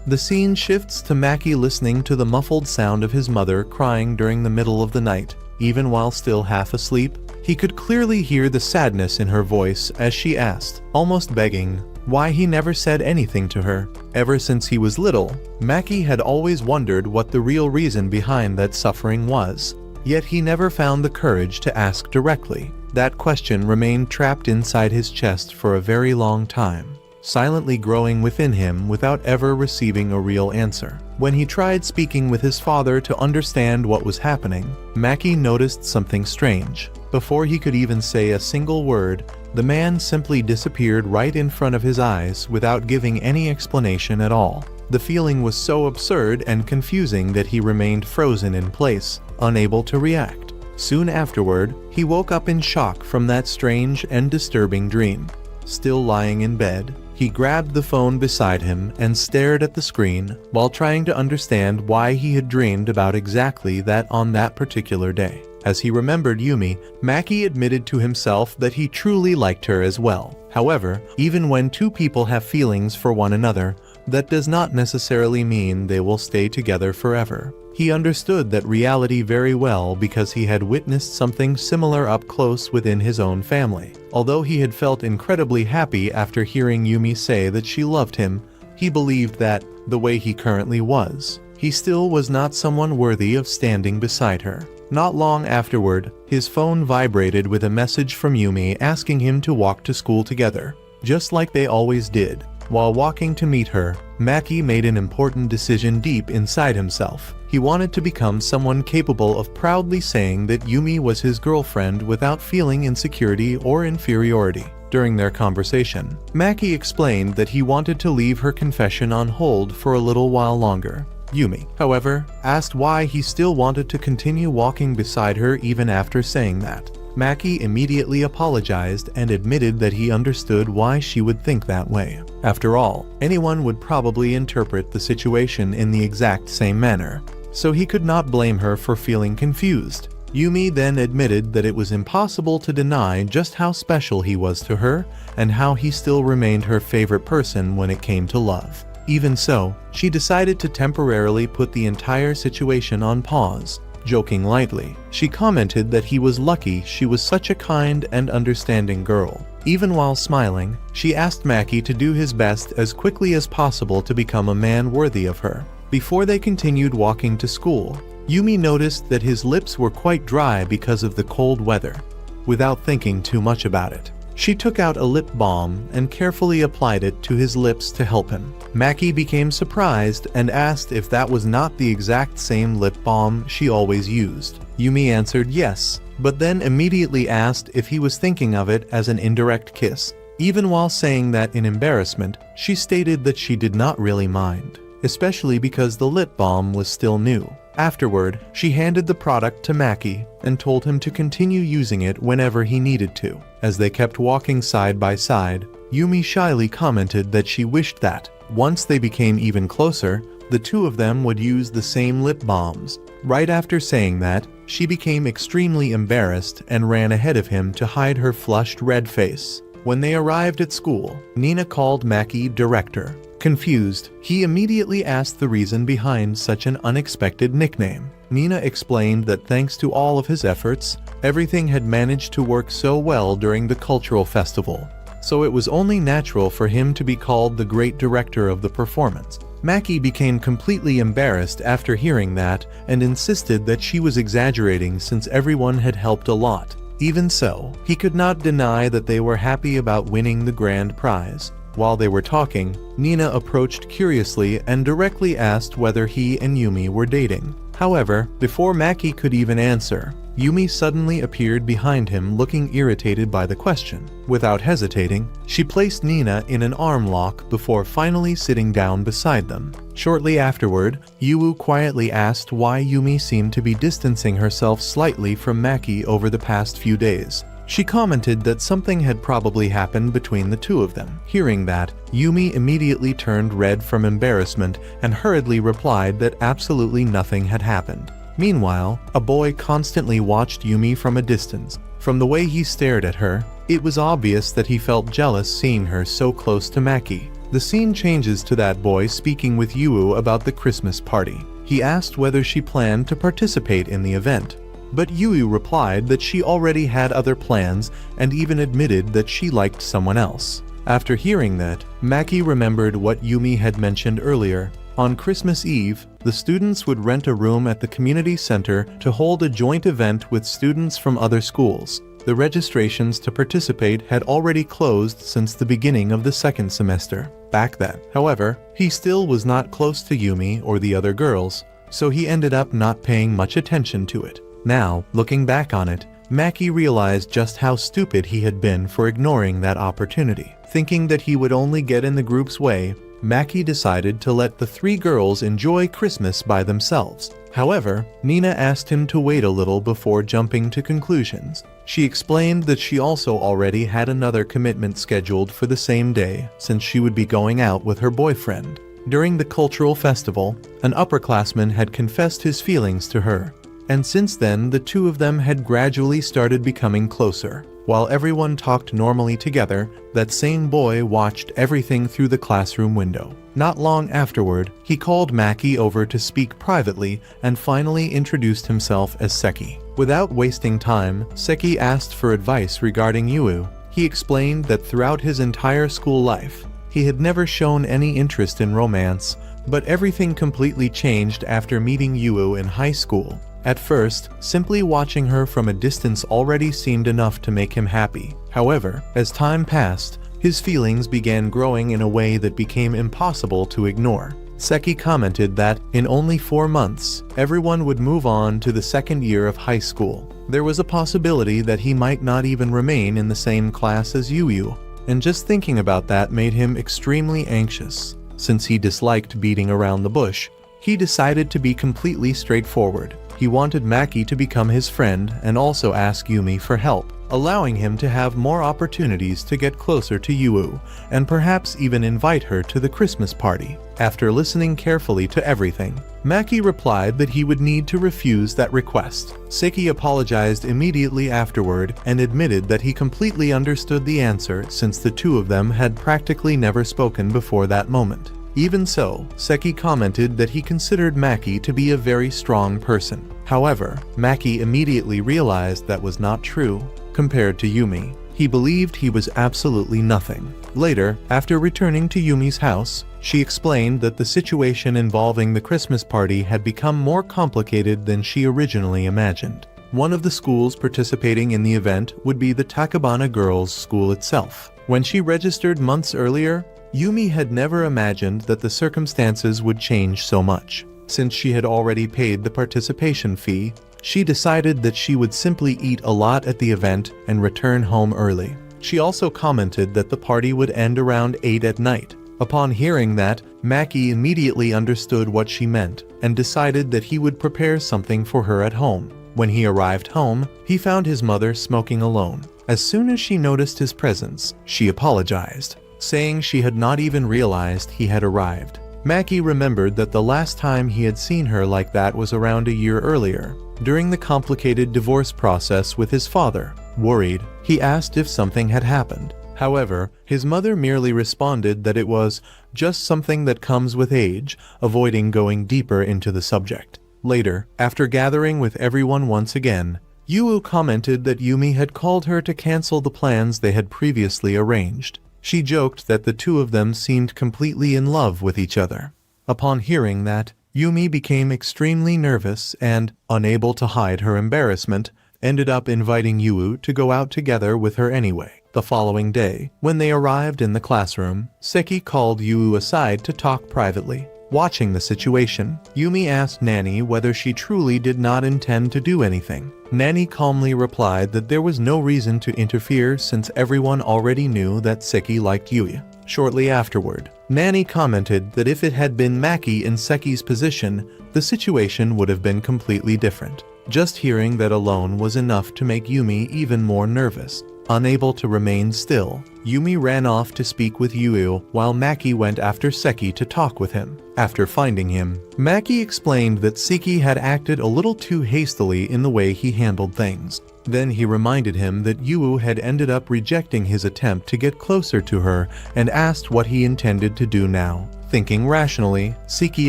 The scene shifts to Maki listening to the muffled sound of his mother crying during the middle of the night. Even while still half asleep, he could clearly hear the sadness in her voice as she asked, almost begging, why he never said anything to her. Ever since he was little, Maki had always wondered what the real reason behind that suffering was. Yet he never found the courage to ask directly. That question remained trapped inside his chest for a very long time, silently growing within him without ever receiving a real answer. When he tried speaking with his father to understand what was happening, Maki noticed something strange. Before he could even say a single word, the man simply disappeared right in front of his eyes without giving any explanation at all. The feeling was so absurd and confusing that he remained frozen in place, unable to react. Soon afterward, he woke up in shock from that strange and disturbing dream. Still lying in bed, he grabbed the phone beside him and stared at the screen while trying to understand why he had dreamed about exactly that on that particular day. As he remembered Yumi, Maki admitted to himself that he truly liked her as well. However, even when two people have feelings for one another, that does not necessarily mean they will stay together forever. He understood that reality very well because he had witnessed something similar up close within his own family. Although he had felt incredibly happy after hearing Yumi say that she loved him, he believed that, the way he currently was, he still was not someone worthy of standing beside her. Not long afterward, his phone vibrated with a message from Yumi asking him to walk to school together, just like they always did. While walking to meet her, Maki made an important decision deep inside himself. He wanted to become someone capable of proudly saying that Yumi was his girlfriend without feeling insecurity or inferiority. During their conversation, Maki explained that he wanted to leave her confession on hold for a little while longer. Yumi, however, asked why he still wanted to continue walking beside her even after saying that. Maki immediately apologized and admitted that he understood why she would think that way. After all, anyone would probably interpret the situation in the exact same manner, so he could not blame her for feeling confused. Yumi then admitted that it was impossible to deny just how special he was to her and how he still remained her favorite person when it came to love. Even so, she decided to temporarily put the entire situation on pause. Joking lightly, she commented that he was lucky she was such a kind and understanding girl. Even while smiling, she asked Maki to do his best as quickly as possible to become a man worthy of her. Before they continued walking to school, Yumi noticed that his lips were quite dry because of the cold weather. Without thinking too much about it, she took out a lip balm and carefully applied it to his lips to help him. Maki became surprised and asked if that was not the exact same lip balm she always used. Yumi answered yes, but then immediately asked if he was thinking of it as an indirect kiss. Even while saying that in embarrassment, she stated that she did not really mind, especially because the lip balm was still new. Afterward, she handed the product to Maki and told him to continue using it whenever he needed to. As they kept walking side by side, Yumi shyly commented that she wished that, once they became even closer, the two of them would use the same lip balms. Right after saying that, she became extremely embarrassed and ran ahead of him to hide her flushed red face. When they arrived at school, Nina called Maki director. Confused, he immediately asked the reason behind such an unexpected nickname. Nina explained that thanks to all of his efforts, everything had managed to work so well during the cultural festival, so it was only natural for him to be called the great director of the performance. Maki became completely embarrassed after hearing that and insisted that she was exaggerating since everyone had helped a lot. Even so, he could not deny that they were happy about winning the grand prize. While they were talking, Nina approached curiously and directly asked whether he and Yumi were dating. However, before Maki could even answer, Yumi suddenly appeared behind him looking irritated by the question. Without hesitating, she placed Nina in an arm lock before finally sitting down beside them. Shortly afterward, Yuu quietly asked why Yumi seemed to be distancing herself slightly from Maki over the past few days. She commented that something had probably happened between the two of them. Hearing that, Yumi immediately turned red from embarrassment and hurriedly replied that absolutely nothing had happened. Meanwhile, a boy constantly watched Yumi from a distance. From the way he stared at her, it was obvious that he felt jealous seeing her so close to Maki. The scene changes to that boy speaking with Yuu about the Christmas party. He asked whether she planned to participate in the event, but Yui replied that she already had other plans and even admitted that she liked someone else. After hearing that, Maki remembered what Yumi had mentioned earlier. On Christmas Eve, the students would rent a room at the community center to hold a joint event with students from other schools. The registrations to participate had already closed since the beginning of the second semester. Back then, however, he still was not close to Yumi or the other girls, so he ended up not paying much attention to it. Now, looking back on it, Maki realized just how stupid he had been for ignoring that opportunity. Thinking that he would only get in the group's way, Maki decided to let the three girls enjoy Christmas by themselves. However, Nina asked him to wait a little before jumping to conclusions. She explained that she also already had another commitment scheduled for the same day, since she would be going out with her boyfriend. During the cultural festival, an upperclassman had confessed his feelings to her, and since then the two of them had gradually started becoming closer. While everyone talked normally together, that same boy watched everything through the classroom window. Not long afterward, he called Maki over to speak privately and finally introduced himself as Seki. Without wasting time, Seki asked for advice regarding Yuu. He explained that throughout his entire school life, he had never shown any interest in romance, but everything completely changed after meeting Yuu in high school. At first, simply watching her from a distance already seemed enough to make him happy. However, as time passed, his feelings began growing in a way that became impossible to ignore. Seki commented that, in only 4 months, everyone would move on to the second year of high school. There was a possibility that he might not even remain in the same class as Yu, and just thinking about that made him extremely anxious. Since he disliked beating around the bush, he decided to be completely straightforward. He wanted Maki to become his friend and also ask Yumi for help, allowing him to have more opportunities to get closer to Yu and perhaps even invite her to the Christmas party. After listening carefully to everything, Maki replied that he would need to refuse that request. Seki apologized immediately afterward and admitted that he completely understood the answer since the two of them had practically never spoken before that moment. Even so, Seki commented that he considered Maki to be a very strong person. However, Maki immediately realized that was not true. Compared to Yumi, he believed he was absolutely nothing. Later, after returning to Yumi's house, she explained that the situation involving the Christmas party had become more complicated than she originally imagined. One of the schools participating in the event would be the Takabana Girls' School itself. When she registered months earlier, Yumi had never imagined that the circumstances would change so much. Since she had already paid the participation fee, she decided that she would simply eat a lot at the event and return home early. She also commented that the party would end around 8 at night. Upon hearing that, Maki immediately understood what she meant and decided that he would prepare something for her at home. When he arrived home, he found his mother smoking alone. As soon as she noticed his presence, she apologized, saying she had not even realized he had arrived. Maki remembered that the last time he had seen her like that was around a year earlier, during the complicated divorce process with his father. Worried, he asked if something had happened. However, his mother merely responded that it was just something that comes with age, avoiding going deeper into the subject. Later, after gathering with everyone once again, Yu commented that Yumi had called her to cancel the plans they had previously arranged. She joked that the two of them seemed completely in love with each other. Upon hearing that, Yumi became extremely nervous and, unable to hide her embarrassment, ended up inviting Yu to go out together with her anyway. The following day, when they arrived in the classroom, Seki called Yu aside to talk privately. Watching the situation, Yumi asked Nani whether she truly did not intend to do anything. Nani calmly replied that there was no reason to interfere since everyone already knew that Seki liked Yu. Shortly afterward, Nani commented that if it had been Maki in Seki's position, the situation would have been completely different. Just hearing that alone was enough to make Yumi even more nervous. Unable to remain still, Yumi ran off to speak with Yu while Maki went after Seki to talk with him. After finding him, Maki explained that Seki had acted a little too hastily in the way he handled things. Then he reminded him that Yu had ended up rejecting his attempt to get closer to her and asked what he intended to do now. Thinking rationally, Seki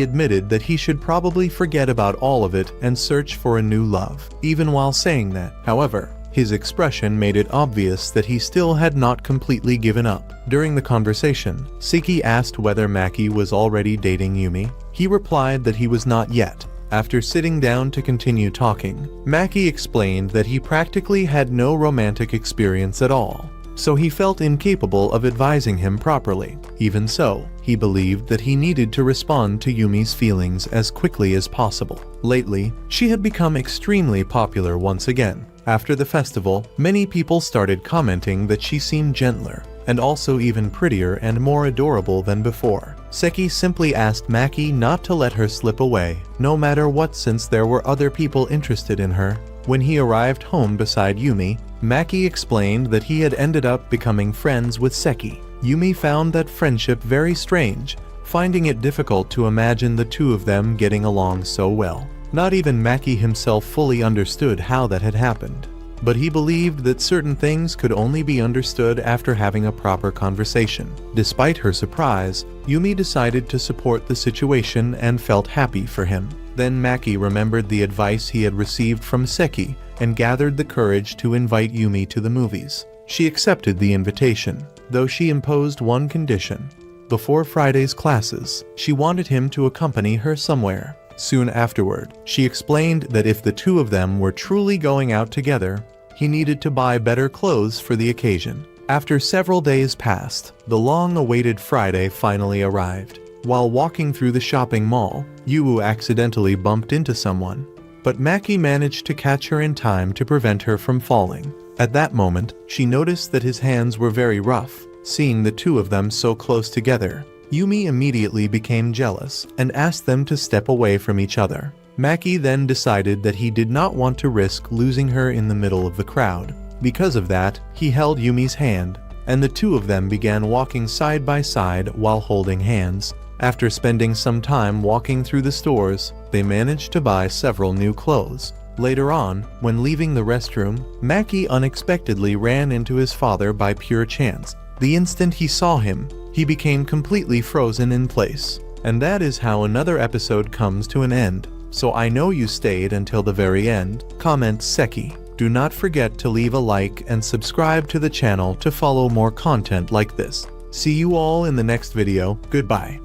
admitted that he should probably forget about all of it and search for a new love. Even while saying that, however, his expression made it obvious that he still had not completely given up. During the conversation, Seki asked whether Maki was already dating Yumi. He replied that he was not yet. After sitting down to continue talking, Maki explained that he practically had no romantic experience at all, so he felt incapable of advising him properly. Even so, he believed that he needed to respond to Yumi's feelings as quickly as possible. Lately, she had become extremely popular once again. After the festival, many people started commenting that she seemed gentler, and also even prettier and more adorable than before. Seki simply asked Maki not to let her slip away, no matter what, since there were other people interested in her. When he arrived home beside Yumi, Maki explained that he had ended up becoming friends with Seki. Yumi found that friendship very strange, finding it difficult to imagine the two of them getting along so well. Not even Maki himself fully understood how that had happened, but he believed that certain things could only be understood after having a proper conversation. Despite her surprise, Yumi decided to support the situation and felt happy for him. Then Maki remembered the advice he had received from Seki and gathered the courage to invite Yumi to the movies. She accepted the invitation, though she imposed one condition. Before Friday's classes, she wanted him to accompany her somewhere. Soon afterward, she explained that if the two of them were truly going out together, he needed to buy better clothes for the occasion. After several days passed, the long-awaited Friday finally arrived. While walking through the shopping mall, Yuu accidentally bumped into someone, but Maki managed to catch her in time to prevent her from falling. At that moment, she noticed that his hands were very rough. Seeing the two of them so close together, Yumi immediately became jealous and asked them to step away from each other. Maki then decided that he did not want to risk losing her in the middle of the crowd. Because of that, he held Yumi's hand, and the two of them began walking side by side while holding hands. After spending some time walking through the stores, they managed to buy several new clothes. Later on, when leaving the restroom, Maki unexpectedly ran into his father by pure chance. The instant he saw him, he became completely frozen in place. And that is how another episode comes to an end. So I know you stayed until the very end. Comment Seki. Do not forget to leave a like and subscribe to the channel to follow more content like this. See you all in the next video. Goodbye.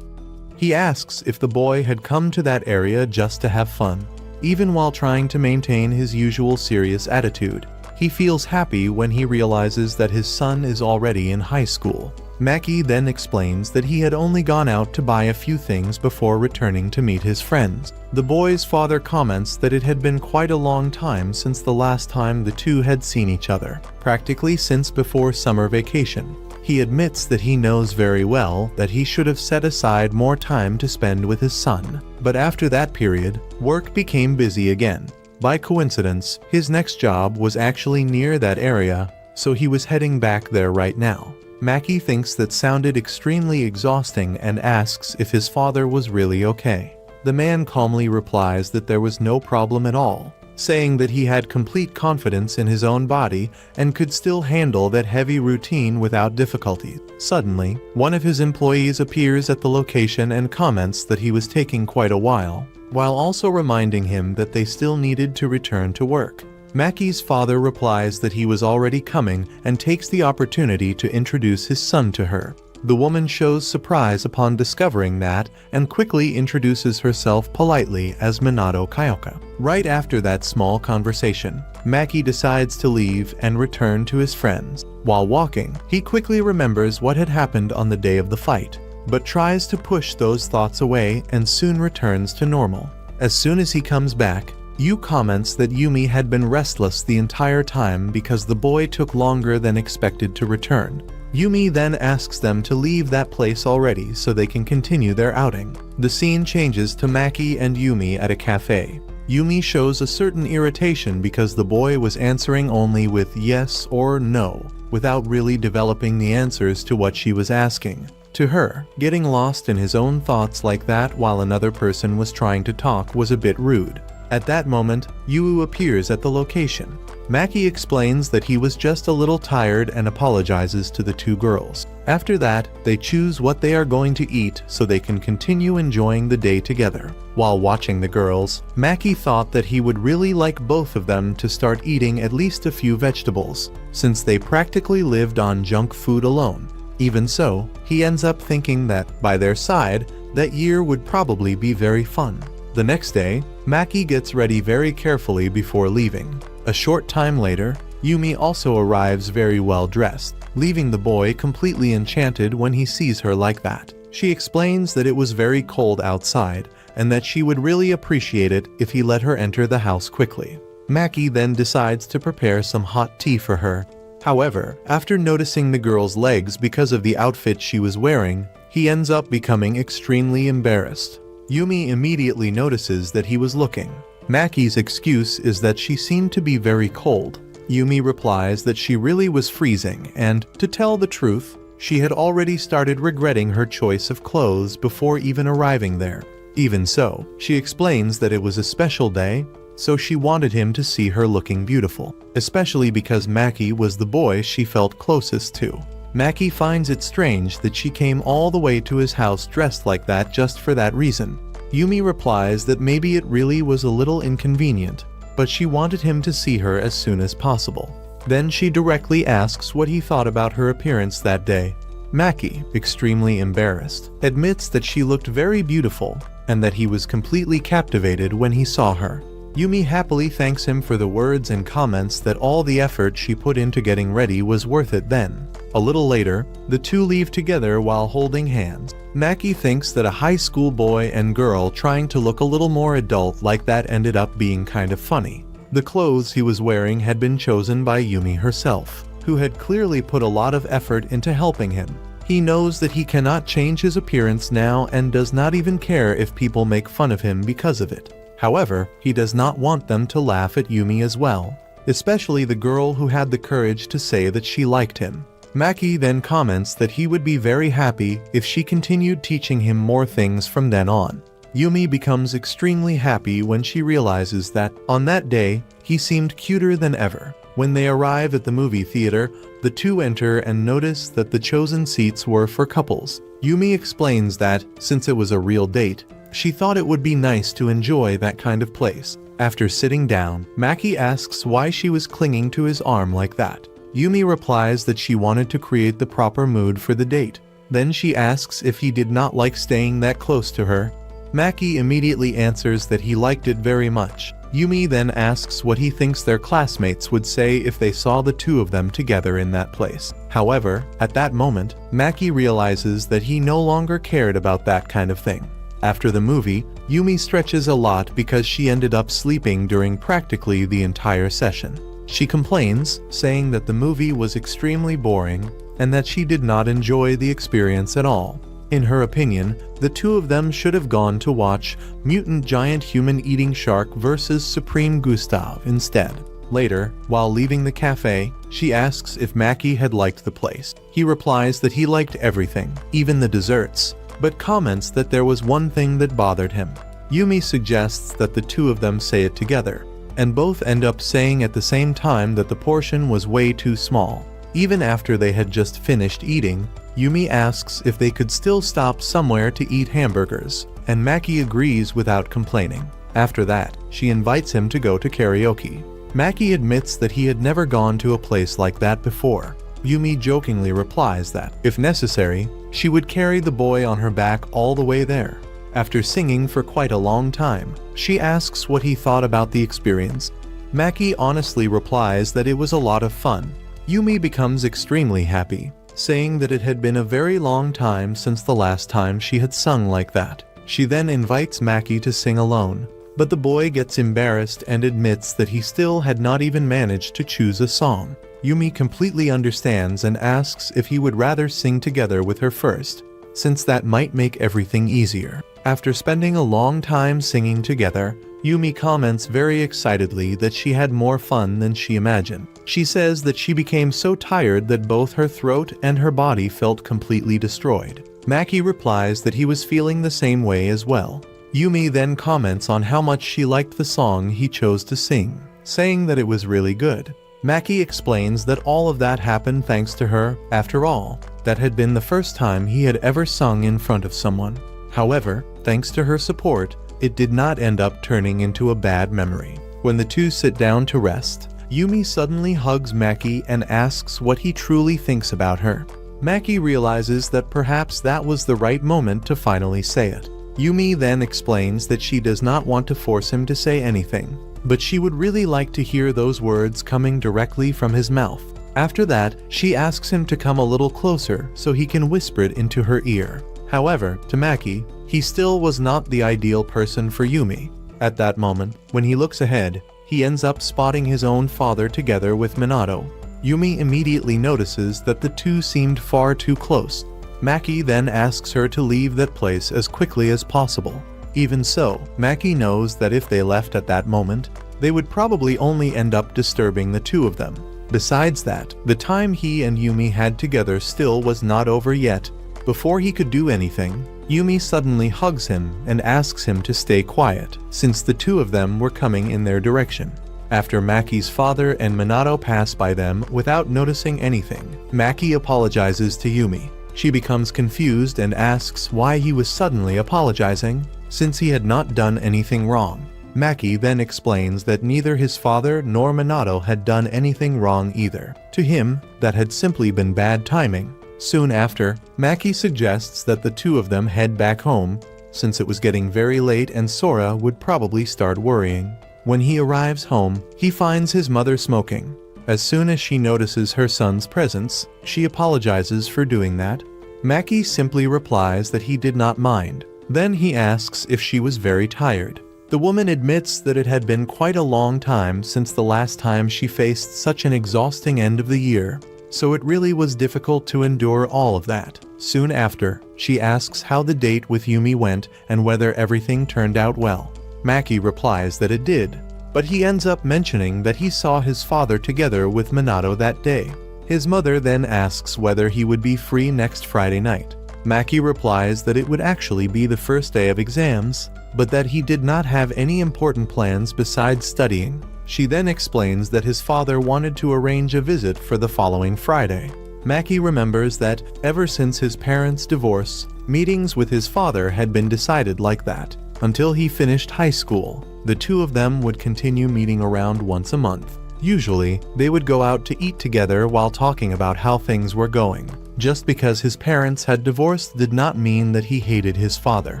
He asks if the boy had come to that area just to have fun. Even while trying to maintain his usual serious attitude, he feels happy when he realizes that his son is already in high school. Maki then explains that he had only gone out to buy a few things before returning to meet his friends. The boy's father comments that it had been quite a long time since the last time the two had seen each other, practically since before summer vacation. He admits that he knows very well that he should have set aside more time to spend with his son. But after that period, work became busy again. By coincidence, his next job was actually near that area, so he was heading back there right now. Maki thinks that sounded extremely exhausting and asks if his father was really okay. The man calmly replies that there was no problem at all, saying that he had complete confidence in his own body and could still handle that heavy routine without difficulty. Suddenly, one of his employees appears at the location and comments that he was taking quite a while also reminding him that they still needed to return to work. Maki's father replies that he was already coming and takes the opportunity to introduce his son to her. The woman shows surprise upon discovering that and quickly introduces herself politely as Minato Kyoka. Right after that small conversation, Maki decides to leave and return to his friends. While walking, he quickly remembers what had happened on the day of the fight, but tries to push those thoughts away and soon returns to normal. As soon as he comes back, Yu comments that Yumi had been restless the entire time because the boy took longer than expected to return. Yumi then asks them to leave that place already so they can continue their outing. The scene changes to Maki and Yumi at a cafe. Yumi shows a certain irritation because the boy was answering only with yes or no, without really developing the answers to what she was asking. To her, getting lost in his own thoughts like that while another person was trying to talk was a bit rude. At that moment, Yu appears at the location. Maki explains that he was just a little tired and apologizes to the two girls. After that, they choose what they are going to eat so they can continue enjoying the day together. While watching the girls, Maki thought that he would really like both of them to start eating at least a few vegetables, since they practically lived on junk food alone. Even so, he ends up thinking that, by their side, that year would probably be very fun. The next day, Maki gets ready very carefully before leaving. A short time later, Yumi also arrives very well dressed, leaving the boy completely enchanted when he sees her like that. She explains that it was very cold outside, and that she would really appreciate it if he let her enter the house quickly. Maki then decides to prepare some hot tea for her. However, after noticing the girl's legs because of the outfit she was wearing, he ends up becoming extremely embarrassed. Yumi immediately notices that he was looking. Maki's excuse is that she seemed to be very cold. Yumi replies that she really was freezing and, to tell the truth, she had already started regretting her choice of clothes before even arriving there. Even so, she explains that it was a special day, so she wanted him to see her looking beautiful, especially because Maki was the boy she felt closest to. Maki finds it strange that she came all the way to his house dressed like that just for that reason. Yumi replies that maybe it really was a little inconvenient, but she wanted him to see her as soon as possible. Then she directly asks what he thought about her appearance that day. Maki, extremely embarrassed, admits that she looked very beautiful, and that he was completely captivated when he saw her. Yumi happily thanks him for the words and comments that all the effort she put into getting ready was worth it then. A little later, the two leave together while holding hands. Maki thinks that a high school boy and girl trying to look a little more adult like that ended up being kind of funny. The clothes he was wearing had been chosen by Yumi herself, who had clearly put a lot of effort into helping him. He knows that he cannot change his appearance now and does not even care if people make fun of him because of it. However, he does not want them to laugh at Yumi as well, especially the girl who had the courage to say that she liked him. Maki then comments that he would be very happy if she continued teaching him more things from then on. Yumi becomes extremely happy when she realizes that, on that day, he seemed cuter than ever. When they arrive at the movie theater, the two enter and notice that the chosen seats were for couples. Yumi explains that, since it was a real date, she thought it would be nice to enjoy that kind of place. After sitting down, Maki asks why she was clinging to his arm like that. Yumi replies that she wanted to create the proper mood for the date. Then she asks if he did not like staying that close to her. Maki immediately answers that he liked it very much. Yumi then asks what he thinks their classmates would say if they saw the two of them together in that place. However, at that moment, Maki realizes that he no longer cared about that kind of thing. After the movie, Yumi stretches a lot because she ended up sleeping during practically the entire session. She complains, saying that the movie was extremely boring and that she did not enjoy the experience at all. In her opinion, the two of them should have gone to watch Mutant Giant Human Eating Shark vs. Supreme Gustav instead. Later, while leaving the cafe, she asks if Maki had liked the place. He replies that he liked everything, even the desserts, but comments that there was one thing that bothered him. Yumi suggests that the two of them say it together, and both end up saying at the same time that the portion was way too small. Even after they had just finished eating, Yumi asks if they could still stop somewhere to eat hamburgers, and Maki agrees without complaining. After that, she invites him to go to karaoke. Maki admits that he had never gone to a place like that before. Yumi jokingly replies that, if necessary, she would carry the boy on her back all the way there. After singing for quite a long time, she asks what he thought about the experience. Maki honestly replies that it was a lot of fun. Yumi becomes extremely happy, saying that it had been a very long time since the last time she had sung like that. She then invites Maki to sing alone, but the boy gets embarrassed and admits that he still had not even managed to choose a song. Yumi completely understands and asks if he would rather sing together with her first, since that might make everything easier. After spending a long time singing together, Yumi comments very excitedly that she had more fun than she imagined. She says that she became so tired that both her throat and her body felt completely destroyed. Maki replies that he was feeling the same way as well. Yumi then comments on how much she liked the song he chose to sing, saying that it was really good. Maki explains that all of that happened thanks to her. After all, that had been the first time he had ever sung in front of someone. However, thanks to her support, it did not end up turning into a bad memory. When the two sit down to rest, Yumi suddenly hugs Maki and asks what he truly thinks about her. Maki realizes that perhaps that was the right moment to finally say it. Yumi then explains that she does not want to force him to say anything, but she would really like to hear those words coming directly from his mouth. After that, she asks him to come a little closer so he can whisper it into her ear. However, to Maki, he still was not the ideal person for Yumi. At that moment, when he looks ahead, he ends up spotting his own father together with Minato. Yumi immediately notices that the two seemed far too close. Maki then asks her to leave that place as quickly as possible. Even so, Maki knows that if they left at that moment, they would probably only end up disturbing the two of them. Besides that, the time he and Yumi had together still was not over yet. Before he could do anything, Yumi suddenly hugs him and asks him to stay quiet, since the two of them were coming in their direction. After Maki's father and Minato pass by them without noticing anything, Maki apologizes to Yumi. She becomes confused and asks why he was suddenly apologizing, since he had not done anything wrong. Maki then explains that neither his father nor Minato had done anything wrong either. To him, that had simply been bad timing. Soon after, Maki suggests that the two of them head back home, since it was getting very late and Sora would probably start worrying. When he arrives home, he finds his mother smoking. As soon as she notices her son's presence, she apologizes for doing that. Maki simply replies that he did not mind. Then he asks if she was very tired. The woman admits that it had been quite a long time since the last time she faced such an exhausting end of the year, so it really was difficult to endure all of that. Soon after, she asks how the date with Yumi went and whether everything turned out well. Maki replies that it did, but he ends up mentioning that he saw his father together with Minato that day. His mother then asks whether he would be free next Friday night. Maki replies that it would actually be the first day of exams, but that he did not have any important plans besides studying. She then explains that his father wanted to arrange a visit for the following Friday. Maki remembers that, ever since his parents' divorce, meetings with his father had been decided like that. Until he finished high school, the two of them would continue meeting around once a month. Usually, they would go out to eat together while talking about how things were going. Just because his parents had divorced did not mean that he hated his father.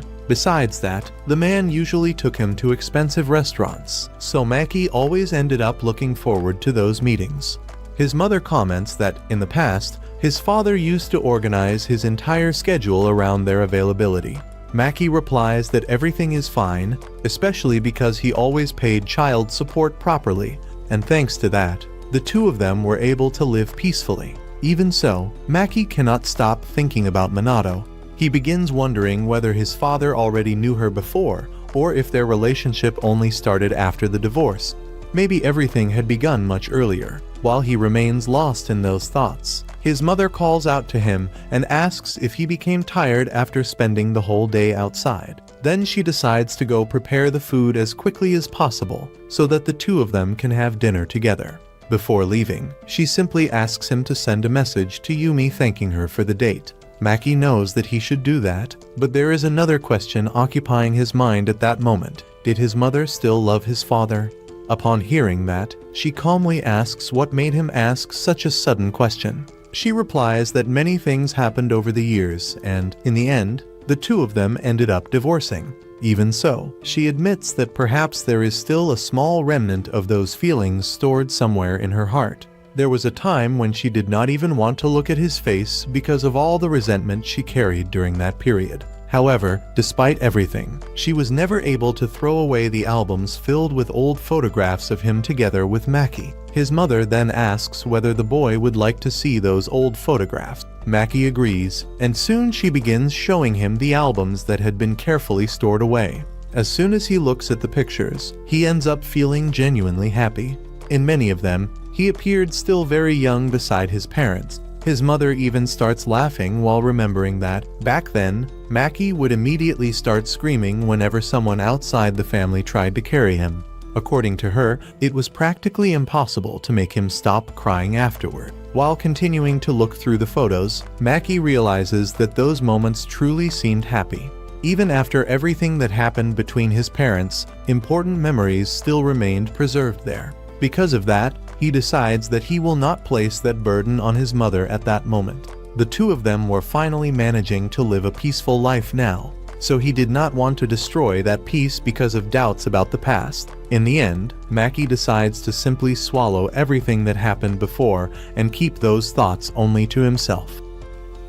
Besides that, the man usually took him to expensive restaurants, so Maki always ended up looking forward to those meetings. His mother comments that, in the past, his father used to organize his entire schedule around their availability. Maki replies that everything is fine, especially because he always paid child support properly, and thanks to that, the two of them were able to live peacefully. Even so, Maki cannot stop thinking about Minato. He begins wondering whether his father already knew her before, or if their relationship only started after the divorce. Maybe everything had begun much earlier. While he remains lost in those thoughts, his mother calls out to him and asks if he became tired after spending the whole day outside. Then she decides to go prepare the food as quickly as possible so that the two of them can have dinner together. Before leaving, she simply asks him to send a message to Yumi thanking her for the date. Maki knows that he should do that, but there is another question occupying his mind at that moment. Did his mother still love his father? Upon hearing that, she calmly asks what made him ask such a sudden question. She replies that many things happened over the years and, in the end, the two of them ended up divorcing. Even so, she admits that perhaps there is still a small remnant of those feelings stored somewhere in her heart. There was a time when she did not even want to look at his face because of all the resentment she carried during that period. However, despite everything, she was never able to throw away the albums filled with old photographs of him together with Maki. His mother then asks whether the boy would like to see those old photographs. Maki agrees, and soon she begins showing him the albums that had been carefully stored away. As soon as he looks at the pictures, he ends up feeling genuinely happy. In many of them, he appeared still very young beside his parents. His mother even starts laughing while remembering that, back then, Maki would immediately start screaming whenever someone outside the family tried to carry him. According to her, it was practically impossible to make him stop crying afterward. While continuing to look through the photos, Maki realizes that those moments truly seemed happy. Even after everything that happened between his parents, important memories still remained preserved there. Because of that, he decides that he will not place that burden on his mother at that moment. The two of them were finally managing to live a peaceful life now, so he did not want to destroy that peace because of doubts about the past. In the end, Maki decides to simply swallow everything that happened before and keep those thoughts only to himself.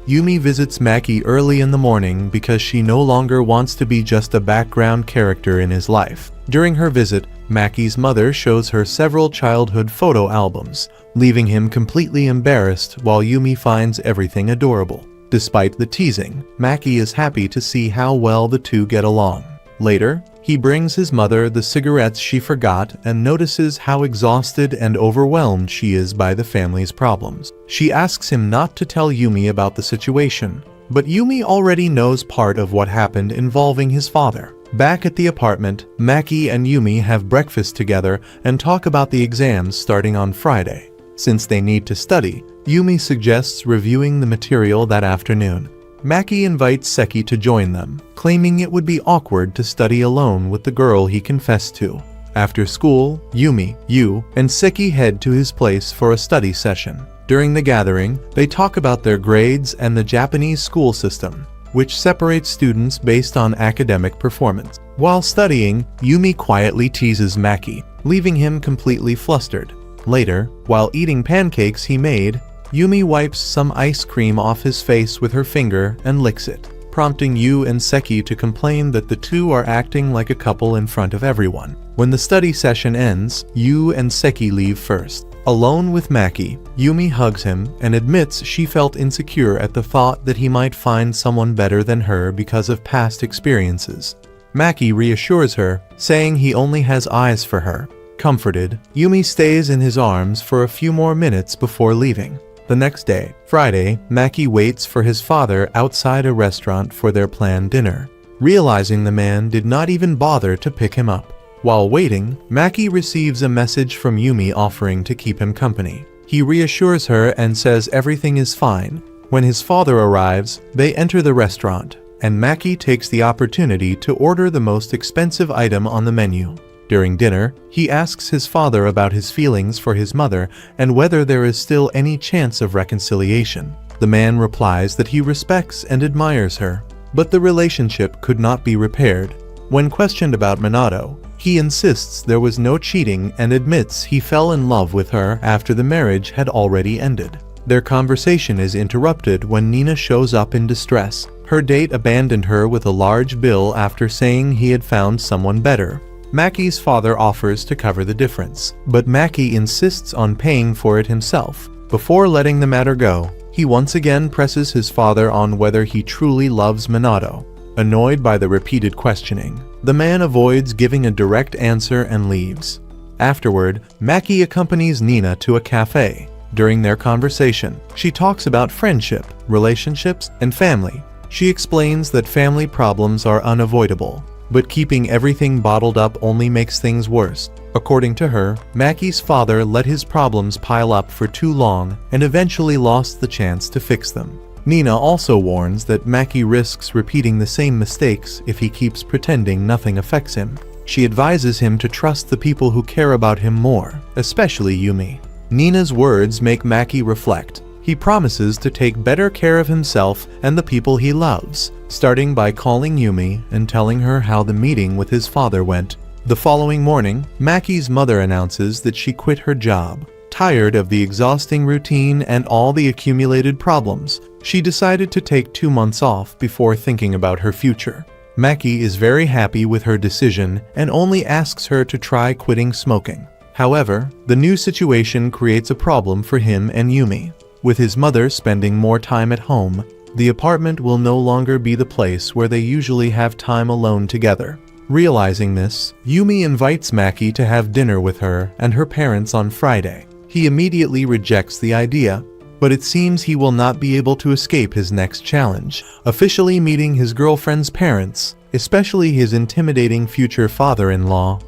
Yumi visits Maki early in the morning because she no longer wants to be just a background character in his life. During her visit, Maki's mother shows her several childhood photo albums, leaving him completely embarrassed while Yumi finds everything adorable. Despite the teasing, Maki is happy to see how well the two get along. Later, he brings his mother the cigarettes she forgot and notices how exhausted and overwhelmed she is by the family's problems. She asks him not to tell Yumi about the situation, but Yumi already knows part of what happened involving his father. Back at the apartment, Maki and Yumi have breakfast together and talk about the exams starting on Friday. Since they need to study, Yumi suggests reviewing the material that afternoon. Maki invites Seki to join them, claiming it would be awkward to study alone with the girl he confessed to. After school, Yumi, Yu, and Seki head to his place for a study session. During the gathering, they talk about their grades and the Japanese school system. which separates students based on academic performance. While studying, Yumi quietly teases Maki, leaving him completely flustered. Later, while eating pancakes he made, Yumi wipes some ice cream off his face with her finger and licks it, prompting Yu and Seki to complain that the two are acting like a couple in front of everyone. When the study session ends, Yu and Seki leave first. Alone with Maki, Yumi hugs him and admits she felt insecure at the thought that he might find someone better than her because of past experiences. Maki reassures her, saying he only has eyes for her. Comforted, Yumi stays in his arms for a few more minutes before leaving. The next day, Friday, Maki waits for his father outside a restaurant for their planned dinner, realizing the man did not even bother to pick him up. While waiting, Maki receives a message from Yumi offering to keep him company. He reassures her and says everything is fine. When his father arrives, they enter the restaurant, and Maki takes the opportunity to order the most expensive item on the menu. During dinner, he asks his father about his feelings for his mother and whether there is still any chance of reconciliation. The man replies that he respects and admires her, but the relationship could not be repaired. When questioned about Minato, he insists there was no cheating and admits he fell in love with her after the marriage had already ended. Their conversation is interrupted when Nina shows up in distress. Her date abandoned her with a large bill after saying he had found someone better. Maki's father offers to cover the difference, but Maki insists on paying for it himself. Before letting the matter go, he once again presses his father on whether he truly loves Minato. Annoyed by the repeated questioning, the man avoids giving a direct answer and leaves. Afterward, Maki accompanies Nina to a cafe. During their conversation, she talks about friendship, relationships, and family. She explains that family problems are unavoidable, but keeping everything bottled up only makes things worse. According to her, Maki's father let his problems pile up for too long and eventually lost the chance to fix them. Nina also warns that Maki risks repeating the same mistakes if he keeps pretending nothing affects him. She advises him to trust the people who care about him more, especially Yumi. Nina's words make Maki reflect. He promises to take better care of himself and the people he loves, starting by calling Yumi and telling her how the meeting with his father went. The following morning, Maki's mother announces that she quit her job. Tired of the exhausting routine and all the accumulated problems, she decided to take 2 months off before thinking about her future. Maki is very happy with her decision and only asks her to try quitting smoking. However, the new situation creates a problem for him and Yumi. With his mother spending more time at home, the apartment will no longer be the place where they usually have time alone together. Realizing this, Yumi invites Maki to have dinner with her and her parents on Friday. He immediately rejects the idea, but it seems he will not be able to escape his next challenge, officially meeting his girlfriend's parents, especially his intimidating future father-in-law.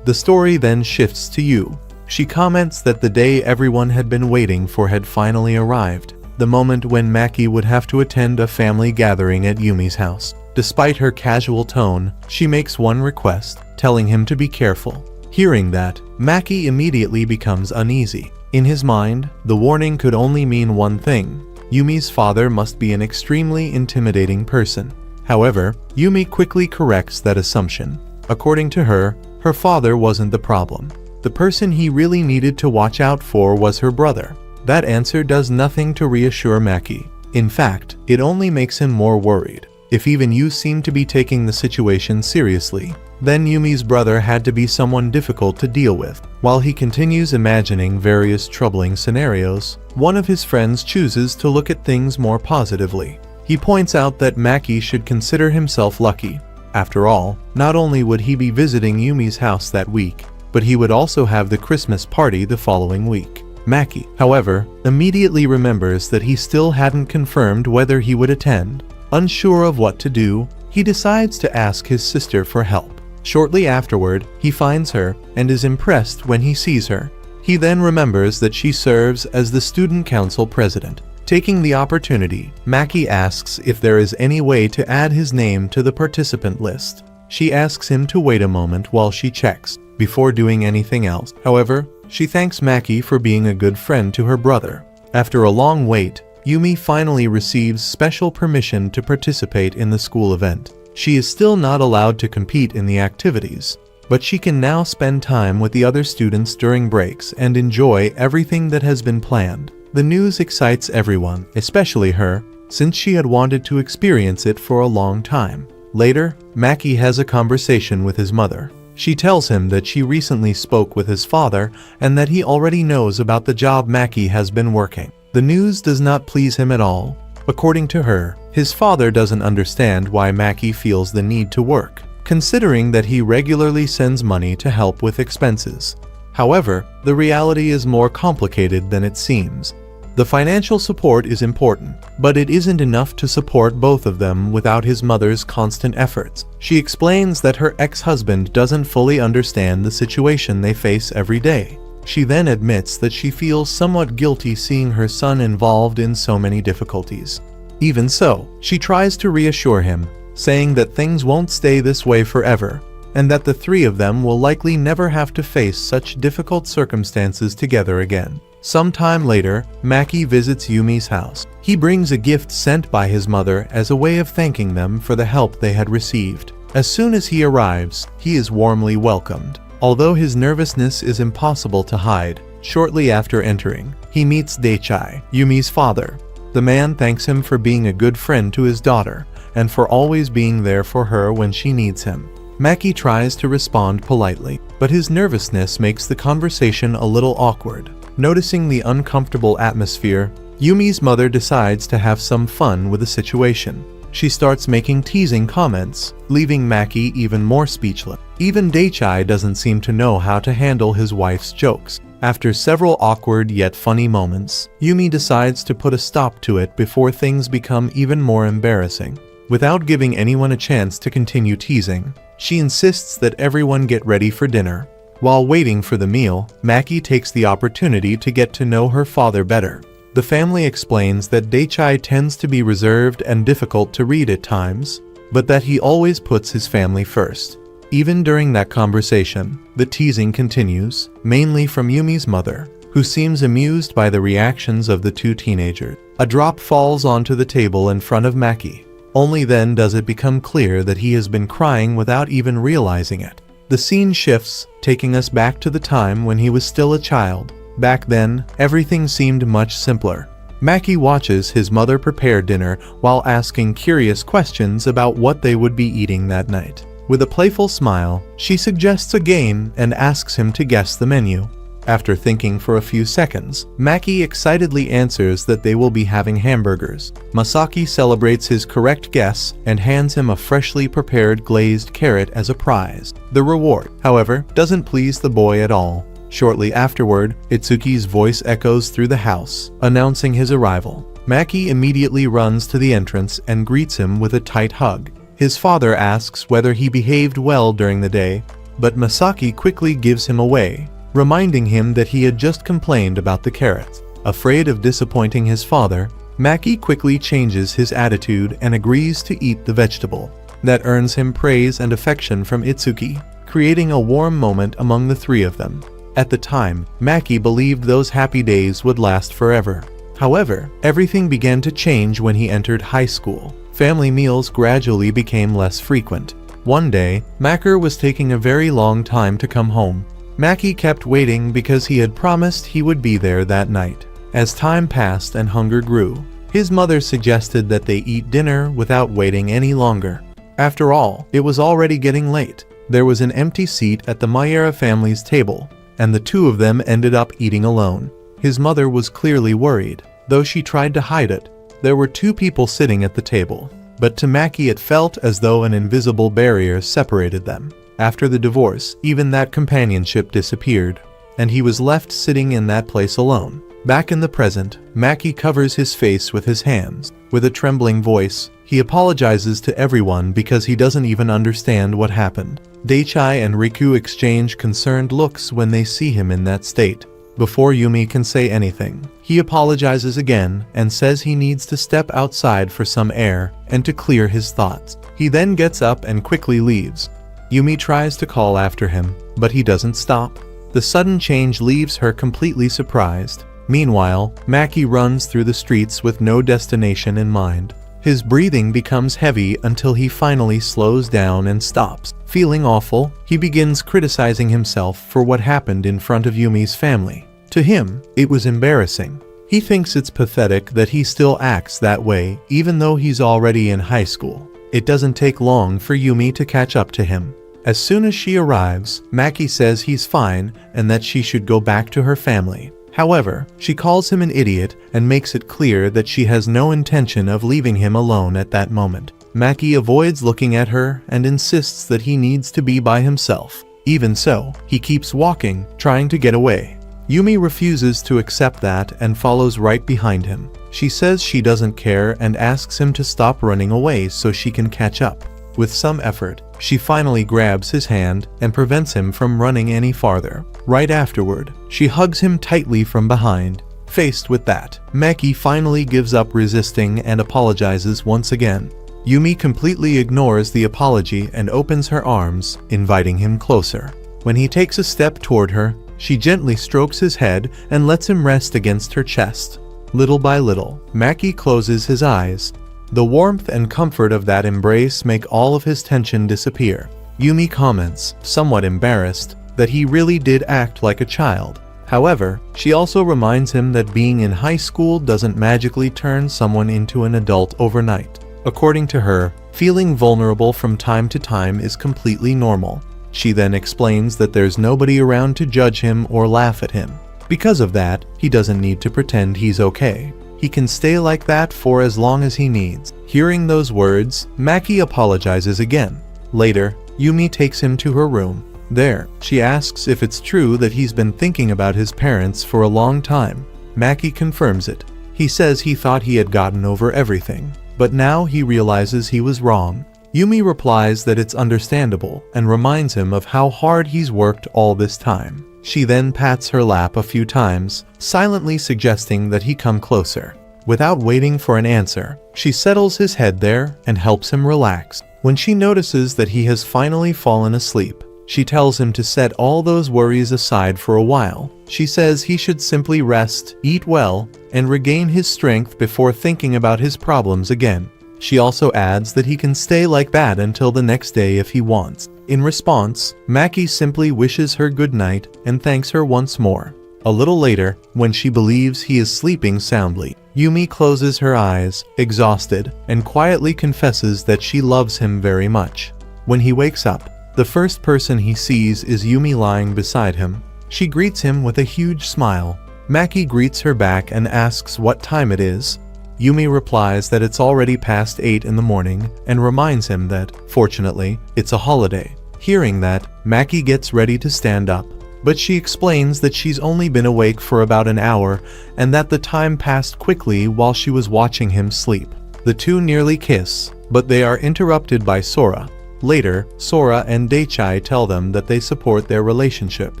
The story then shifts to Yu. She comments that the day everyone had been waiting for had finally arrived, the moment when Maki would have to attend a family gathering at Yumi's house. Despite her casual tone, she makes one request, telling him to be careful. Hearing that, Maki immediately becomes uneasy. In his mind, the warning could only mean one thing: Yumi's father must be an extremely intimidating person. However, Yumi quickly corrects that assumption. According to her, her father wasn't the problem. The person he really needed to watch out for was her brother. That answer does nothing to reassure Maki. In fact, it only makes him more worried. If even Yu seemed to be taking the situation seriously, then Yumi's brother had to be someone difficult to deal with. While he continues imagining various troubling scenarios, one of his friends chooses to look at things more positively. He points out that Maki should consider himself lucky. After all, not only would he be visiting Yumi's house that week, but he would also have the Christmas party the following week. Maki, however, immediately remembers that he still hadn't confirmed whether he would attend. Unsure of what to do, he decides to ask his sister for help. Shortly afterward, he finds her and is impressed when he sees her. He then remembers that she serves as the student council president. Taking the opportunity, Maki asks if there is any way to add his name to the participant list. She asks him to wait a moment while she checks, before doing anything else. However, she thanks Maki for being a good friend to her brother. After a long wait, Yumi finally receives special permission to participate in the school event. She is still not allowed to compete in the activities, but she can now spend time with the other students during breaks and enjoy everything that has been planned. The news excites everyone, especially her, since she had wanted to experience it for a long time. Later, Maki has a conversation with his mother. She tells him that she recently spoke with his father and that he already knows about the job Maki has been working. The news does not please him at all. According to her, his father doesn't understand why Maki feels the need to work, considering that he regularly sends money to help with expenses. However, the reality is more complicated than it seems. The financial support is important, but it isn't enough to support both of them without his mother's constant efforts. She explains that her ex-husband doesn't fully understand the situation they face every day. She then admits that she feels somewhat guilty seeing her son involved in so many difficulties. Even so, she tries to reassure him, saying that things won't stay this way forever, and that the three of them will likely never have to face such difficult circumstances together again. Sometime later, Maki visits Yumi's house. He brings a gift sent by his mother as a way of thanking them for the help they had received. As soon as he arrives, he is warmly welcomed. Although his nervousness is impossible to hide, shortly after entering, he meets Daichai, Yumi's father. The man thanks him for being a good friend to his daughter, and for always being there for her when she needs him. Maki tries to respond politely, but his nervousness makes the conversation a little awkward. Noticing the uncomfortable atmosphere, Yumi's mother decides to have some fun with the situation. She starts making teasing comments, leaving Maki even more speechless. Even Daichai doesn't seem to know how to handle his wife's jokes. After several awkward yet funny moments, Yumi decides to put a stop to it before things become even more embarrassing. Without giving anyone a chance to continue teasing, she insists that everyone get ready for dinner. While waiting for the meal, Maki takes the opportunity to get to know her father better. The family explains that Daichai tends to be reserved and difficult to read at times, but that he always puts his family first. Even during that conversation, the teasing continues, mainly from Yumi's mother, who seems amused by the reactions of the two teenagers. A drop falls onto the table in front of Maki. Only then does it become clear that he has been crying without even realizing it. The scene shifts, taking us back to the time when he was still a child. Back then, everything seemed much simpler. Maki watches his mother prepare dinner while asking curious questions about what they would be eating that night. With a playful smile, she suggests a game and asks him to guess the menu. After thinking for a few seconds, Maki excitedly answers that they will be having hamburgers. Masaki celebrates his correct guess and hands him a freshly prepared glazed carrot as a prize. The reward, however, doesn't please the boy at all. Shortly afterward, Itsuki's voice echoes through the house, announcing his arrival. Maki immediately runs to the entrance and greets him with a tight hug. His father asks whether he behaved well during the day, but Masaki quickly gives him away, reminding him that he had just complained about the carrots. Afraid of disappointing his father, Maki quickly changes his attitude and agrees to eat the vegetable. That earns him praise and affection from Itsuki, creating a warm moment among the three of them. At the time, Maki believed those happy days would last forever. However, everything began to change when he entered high school. Family meals gradually became less frequent. One day, Maker was taking a very long time to come home. Maki kept waiting because he had promised he would be there that night. As time passed and hunger grew, his mother suggested that they eat dinner without waiting any longer. After all, it was already getting late. There was an empty seat at the Maehara family's table, and the two of them ended up eating alone. His mother was clearly worried, though she tried to hide it. There were two people sitting at the table, but to Maki it felt as though an invisible barrier separated them. After the divorce, even that companionship disappeared, and he was left sitting in that place alone. Back in the present, Maki covers his face with his hands. With a trembling voice, he apologizes to everyone because he doesn't even understand what happened. Daichai and Riku exchange concerned looks when they see him in that state. Before Yumi can say anything, he apologizes again and says he needs to step outside for some air and to clear his thoughts. He then gets up and quickly leaves. Yumi tries to call after him, but he doesn't stop. The sudden change leaves her completely surprised. Meanwhile, Maki runs through the streets with no destination in mind. His breathing becomes heavy until he finally slows down and stops. Feeling awful, he begins criticizing himself for what happened in front of Yumi's family. To him, it was embarrassing. He thinks it's pathetic that he still acts that way even though he's already in high school. It doesn't take long for Yumi to catch up to him. As soon as she arrives, Maki says he's fine and that she should go back to her family. However, she calls him an idiot and makes it clear that she has no intention of leaving him alone at that moment. Maki avoids looking at her and insists that he needs to be by himself. Even so, he keeps walking, trying to get away. Yumi refuses to accept that and follows right behind him. She says she doesn't care and asks him to stop running away so she can catch up. With some effort, she finally grabs his hand and prevents him from running any farther. Right afterward, she hugs him tightly from behind. Faced with that, Maki finally gives up resisting and apologizes once again. Yumi completely ignores the apology and opens her arms, inviting him closer. When he takes a step toward her, she gently strokes his head and lets him rest against her chest. Little by little, Maki closes his eyes. The warmth and comfort of that embrace make all of his tension disappear. Yumi comments, somewhat embarrassed, that he really did act like a child. However, she also reminds him that being in high school doesn't magically turn someone into an adult overnight. According to her, feeling vulnerable from time to time is completely normal. She then explains that there's nobody around to judge him or laugh at him. Because of that, he doesn't need to pretend he's okay. He can stay like that for as long as he needs. Hearing those words, Maki apologizes again. Later, Yumi takes him to her room. There, she asks if it's true that he's been thinking about his parents for a long time. Maki confirms it. He says he thought he had gotten over everything, but now he realizes he was wrong. Yumi replies that it's understandable and reminds him of how hard he's worked all this time. She then pats her lap a few times, silently suggesting that he come closer. Without waiting for an answer, she settles his head there and helps him relax. When she notices that he has finally fallen asleep, she tells him to set all those worries aside for a while. She says he should simply rest, eat well, and regain his strength before thinking about his problems again. She also adds that he can stay like that until the next day if he wants. In response, Maki simply wishes her good night and thanks her once more. A little later, when she believes he is sleeping soundly, Yumi closes her eyes, exhausted, and quietly confesses that she loves him very much. When he wakes up, the first person he sees is Yumi lying beside him. She greets him with a huge smile. Maki greets her back and asks what time it is. Yumi replies that it's already past 8 in the morning and reminds him that, fortunately, it's a holiday. Hearing that, Maki gets ready to stand up, but she explains that she's only been awake for about an hour and that the time passed quickly while she was watching him sleep. The two nearly kiss, but they are interrupted by Sora. Later, Sora and Daichai tell them that they support their relationship,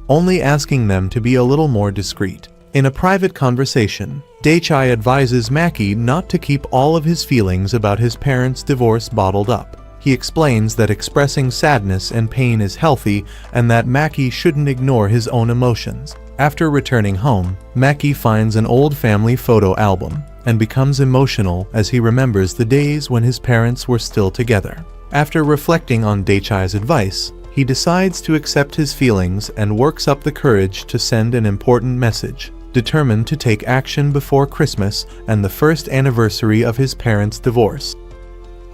only asking them to be a little more discreet. In a private conversation, Daichai advises Maki not to keep all of his feelings about his parents' divorce bottled up. He explains that expressing sadness and pain is healthy and that Maki shouldn't ignore his own emotions. After returning home, Maki finds an old family photo album and becomes emotional as he remembers the days when his parents were still together. After reflecting on Daichai's advice, he decides to accept his feelings and works up the courage to send an important message, determined to take action before Christmas and the first anniversary of his parents' divorce.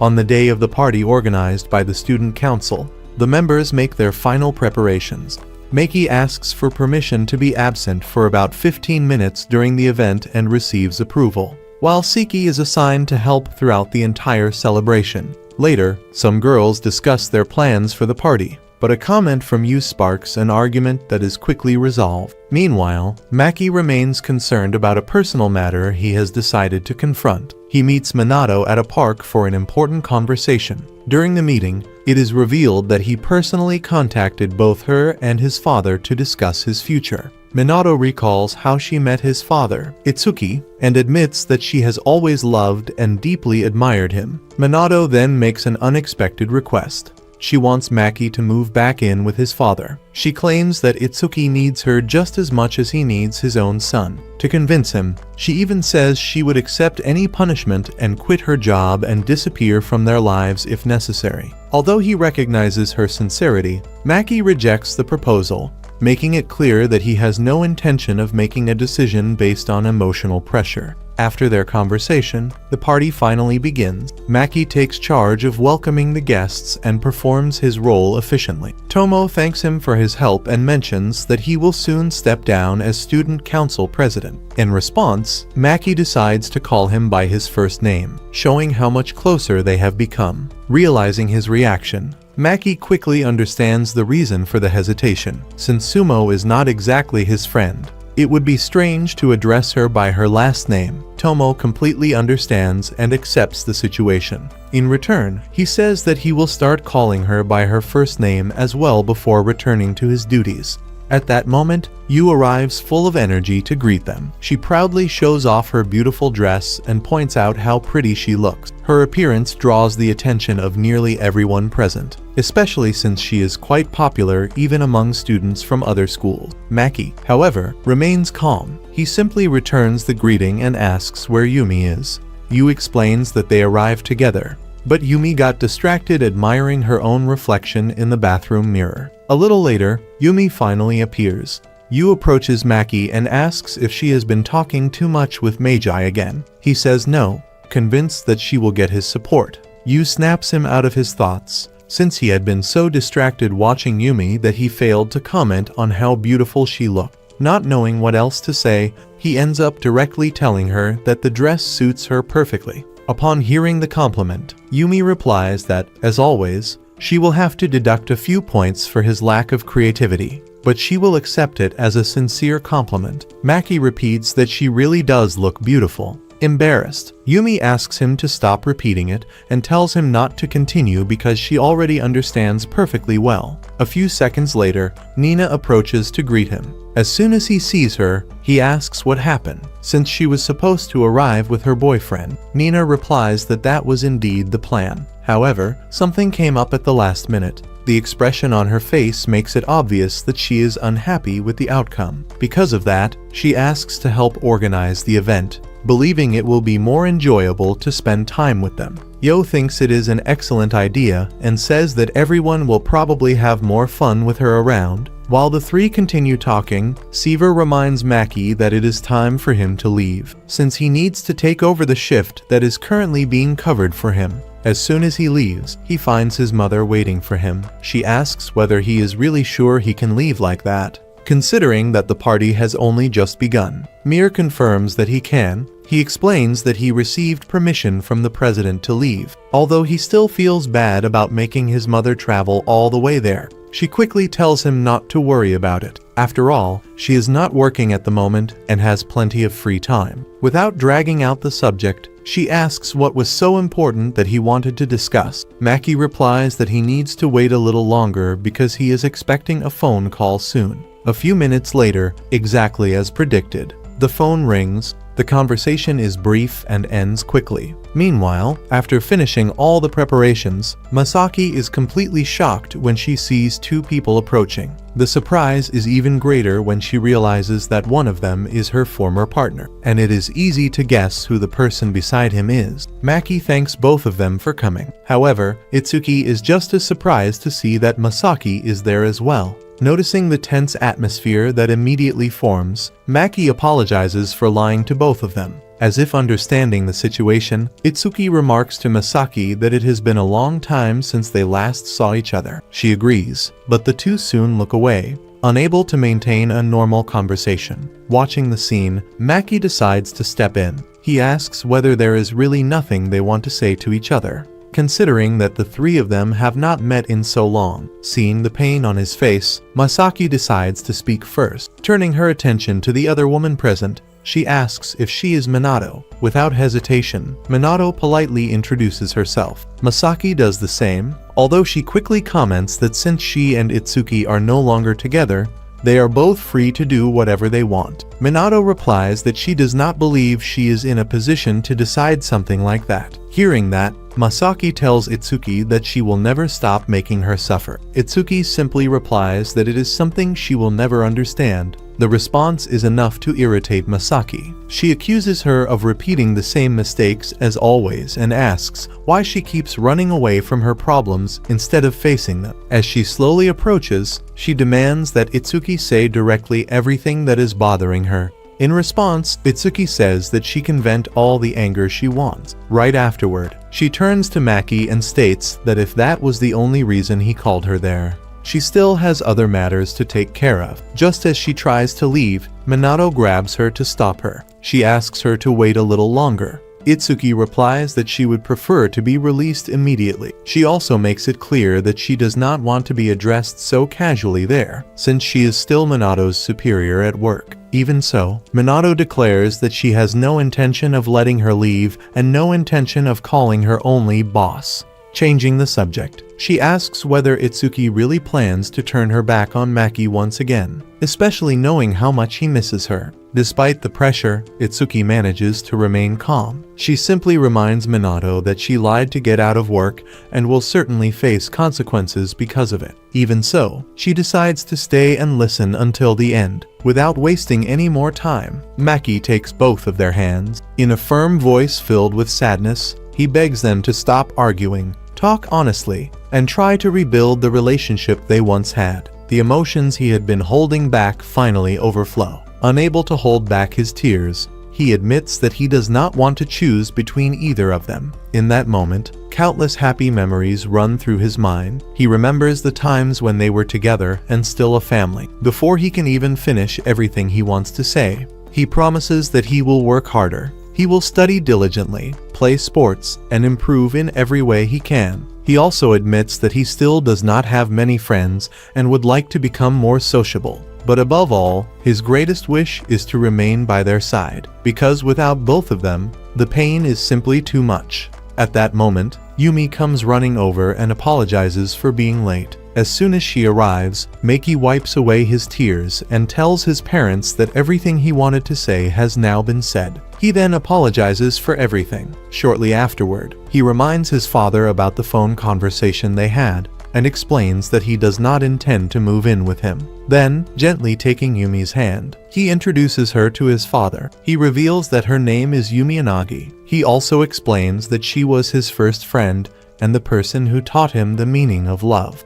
On the day of the party organized by the student council, the members make their final preparations. Maki asks for permission to be absent for about 15 minutes during the event and receives approval, while Siki is assigned to help throughout the entire celebration. Later, some girls discuss their plans for the party, but a comment from Yu sparks an argument that is quickly resolved. Meanwhile, Maki remains concerned about a personal matter he has decided to confront. He meets Minato at a park for an important conversation. During the meeting, it is revealed that he personally contacted both her and his father to discuss his future. Minato recalls how she met his father, Itsuki, and admits that she has always loved and deeply admired him. Minato then makes an unexpected request. she wants Maki to move back in with his father. She claims that Itsuki needs her just as much as he needs his own son. To convince him, she even says she would accept any punishment and quit her job and disappear from their lives if necessary. Although he recognizes her sincerity, Maki rejects the proposal, making it clear that he has no intention of making a decision based on emotional pressure. After their conversation, the party finally begins. Maki takes charge of welcoming the guests and performs his role efficiently. Tomo thanks him for his help and mentions that he will soon step down as student council president. In response, Maki decides to call him by his first name, showing how much closer they have become. Realizing his reaction, Maki quickly understands the reason for the hesitation. Since Sumo is not exactly his friend, it would be strange to address her by her last name. Tomo completely understands and accepts the situation. In return, he says that he will start calling her by her first name as well before returning to his duties. At that moment, Yu arrives full of energy to greet them. She proudly shows off her beautiful dress and points out how pretty she looks. Her appearance draws the attention of nearly everyone present, especially since she is quite popular even among students from other schools. Maki, however, remains calm. He simply returns the greeting and asks where Yumi is. Yu explains that they arrived together, but Yumi got distracted admiring her own reflection in the bathroom mirror. A little later, Yumi finally appears. Yu approaches Maki and asks if she has been talking too much with Meiji again. He says no, convinced that she will get his support. Yu snaps him out of his thoughts, since he had been so distracted watching Yumi that he failed to comment on how beautiful she looked. Not knowing what else to say, he ends up directly telling her that the dress suits her perfectly. Upon hearing the compliment, Yumi replies that, as always, she will have to deduct a few points for his lack of creativity, but she will accept it as a sincere compliment. Maki repeats that she really does look beautiful. Embarrassed, Yumi asks him to stop repeating it and tells him not to continue because she already understands perfectly well. A few seconds later, Nina approaches to greet him. As soon as he sees her, he asks what happened, since she was supposed to arrive with her boyfriend. Nina replies that that was indeed the plan. However, something came up at the last minute. The expression on her face makes it obvious that she is unhappy with the outcome. Because of that, she asks to help organize the event, believing it will be more enjoyable to spend time with them. Yo thinks it is an excellent idea and says that everyone will probably have more fun with her around. While the three continue talking, Seaver reminds Maki that it is time for him to leave, since he needs to take over the shift that is currently being covered for him. As soon as he leaves, he finds his mother waiting for him. She asks whether he is really sure he can leave like that, considering that the party has only just begun. Mir confirms that he can. He explains that he received permission from the president to leave, although he still feels bad about making his mother travel all the way there. She quickly tells him not to worry about it. After all, she is not working at the moment and has plenty of free time. Without dragging out the subject, she asks what was so important that he wanted to discuss. Maki replies that he needs to wait a little longer because he is expecting a phone call soon. A few minutes later, exactly as predicted, the phone rings. The conversation is brief and ends quickly. Meanwhile, after finishing all the preparations, Masaki is completely shocked when she sees two people approaching. The surprise is even greater when she realizes that one of them is her former partner, and it is easy to guess who the person beside him is. Maki thanks both of them for coming. However, Itsuki is just as surprised to see that Masaki is there as well. Noticing the tense atmosphere that immediately forms, Maki apologizes for lying to both of them. As if understanding the situation, Itsuki remarks to Masaki that it has been a long time since they last saw each other. She agrees, but the two soon look away, unable to maintain a normal conversation. Watching the scene, Maki decides to step in. He asks whether there is really nothing they want to say to each other, considering that the three of them have not met in so long. Seeing the pain on his face, Masaki decides to speak first. Turning her attention to the other woman present, she asks if she is Minato. Without hesitation, Minato politely introduces herself. Masaki does the same, although she quickly comments that since she and Itsuki are no longer together, they are both free to do whatever they want. Minato replies that she does not believe she is in a position to decide something like that. Hearing that, Masaki tells Itsuki that she will never stop making her suffer. Itsuki simply replies that it is something she will never understand. The response is enough to irritate Masaki. She accuses her of repeating the same mistakes as always and asks why she keeps running away from her problems instead of facing them. As she slowly approaches, she demands that Itsuki say directly everything that is bothering her. In response, Itsuki says that she can vent all the anger she wants. Right afterward, she turns to Maki and states that if that was the only reason he called her there, she still has other matters to take care of. Just as she tries to leave, Minato grabs her to stop her. She asks her to wait a little longer. Itsuki replies that she would prefer to be released immediately. She also makes it clear that she does not want to be addressed so casually there, since she is still Minato's superior at work. Even so, Minato declares that she has no intention of letting her leave and no intention of calling her only boss. Changing the subject, she asks whether Itsuki really plans to turn her back on Maki once again, especially knowing how much he misses her. Despite the pressure, Itsuki manages to remain calm. She simply reminds Minato that she lied to get out of work and will certainly face consequences because of it. Even so, she decides to stay and listen until the end. Without wasting any more time, Maki takes both of their hands. In a firm voice filled with sadness, he begs them to stop arguing, talk honestly, and try to rebuild the relationship they once had. The emotions he had been holding back finally overflow. Unable to hold back his tears, he admits that he does not want to choose between either of them. In that moment, countless happy memories run through his mind. He remembers the times when they were together and still a family. Before he can even finish everything he wants to say, he promises that he will work harder. He will study diligently, play sports, and improve in every way he can. He also admits that he still does not have many friends and would like to become more sociable. But above all, his greatest wish is to remain by their side, because without both of them, the pain is simply too much. At that moment, Yumi comes running over and apologizes for being late. As soon as she arrives, Maki wipes away his tears and tells his parents that everything he wanted to say has now been said. He then apologizes for everything. Shortly afterward, he reminds his father about the phone conversation they had and explains that he does not intend to move in with him. Then, gently taking Yumi's hand, he introduces her to his father. He reveals that her name is Asanagi. He also explains that she was his first friend and the person who taught him the meaning of love.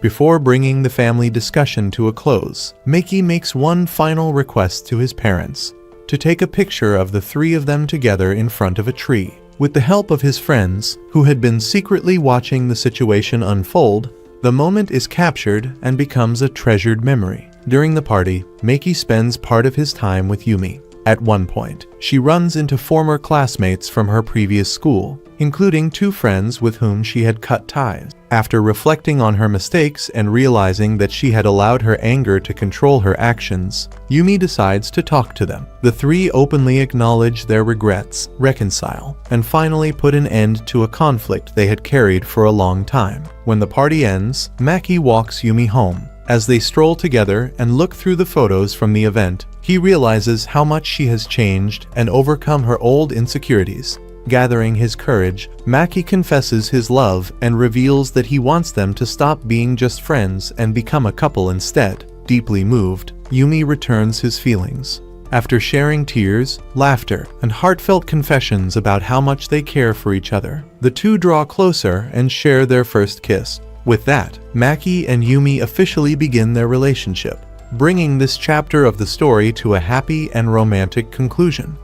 Before bringing the family discussion to a close, Maki makes one final request to his parents: to take a picture of the three of them together in front of a tree. With the help of his friends, who had been secretly watching the situation unfold, the moment is captured and becomes a treasured memory. During the party, Maki spends part of his time with Yumi. At one point, she runs into former classmates from her previous school, including two friends with whom she had cut ties. After reflecting on her mistakes and realizing that she had allowed her anger to control her actions, Yumi decides to talk to them. The three openly acknowledge their regrets, reconcile, and finally put an end to a conflict they had carried for a long time. When the party ends, Maki walks Yumi home. As they stroll together and look through the photos from the event, he realizes how much she has changed and overcome her old insecurities. Gathering his courage, Maki confesses his love and reveals that he wants them to stop being just friends and become a couple instead. Deeply moved, Yumi returns his feelings. After sharing tears, laughter, and heartfelt confessions about how much they care for each other, the two draw closer and share their first kiss. With that, Maki and Yumi officially begin their relationship, bringing this chapter of the story to a happy and romantic conclusion.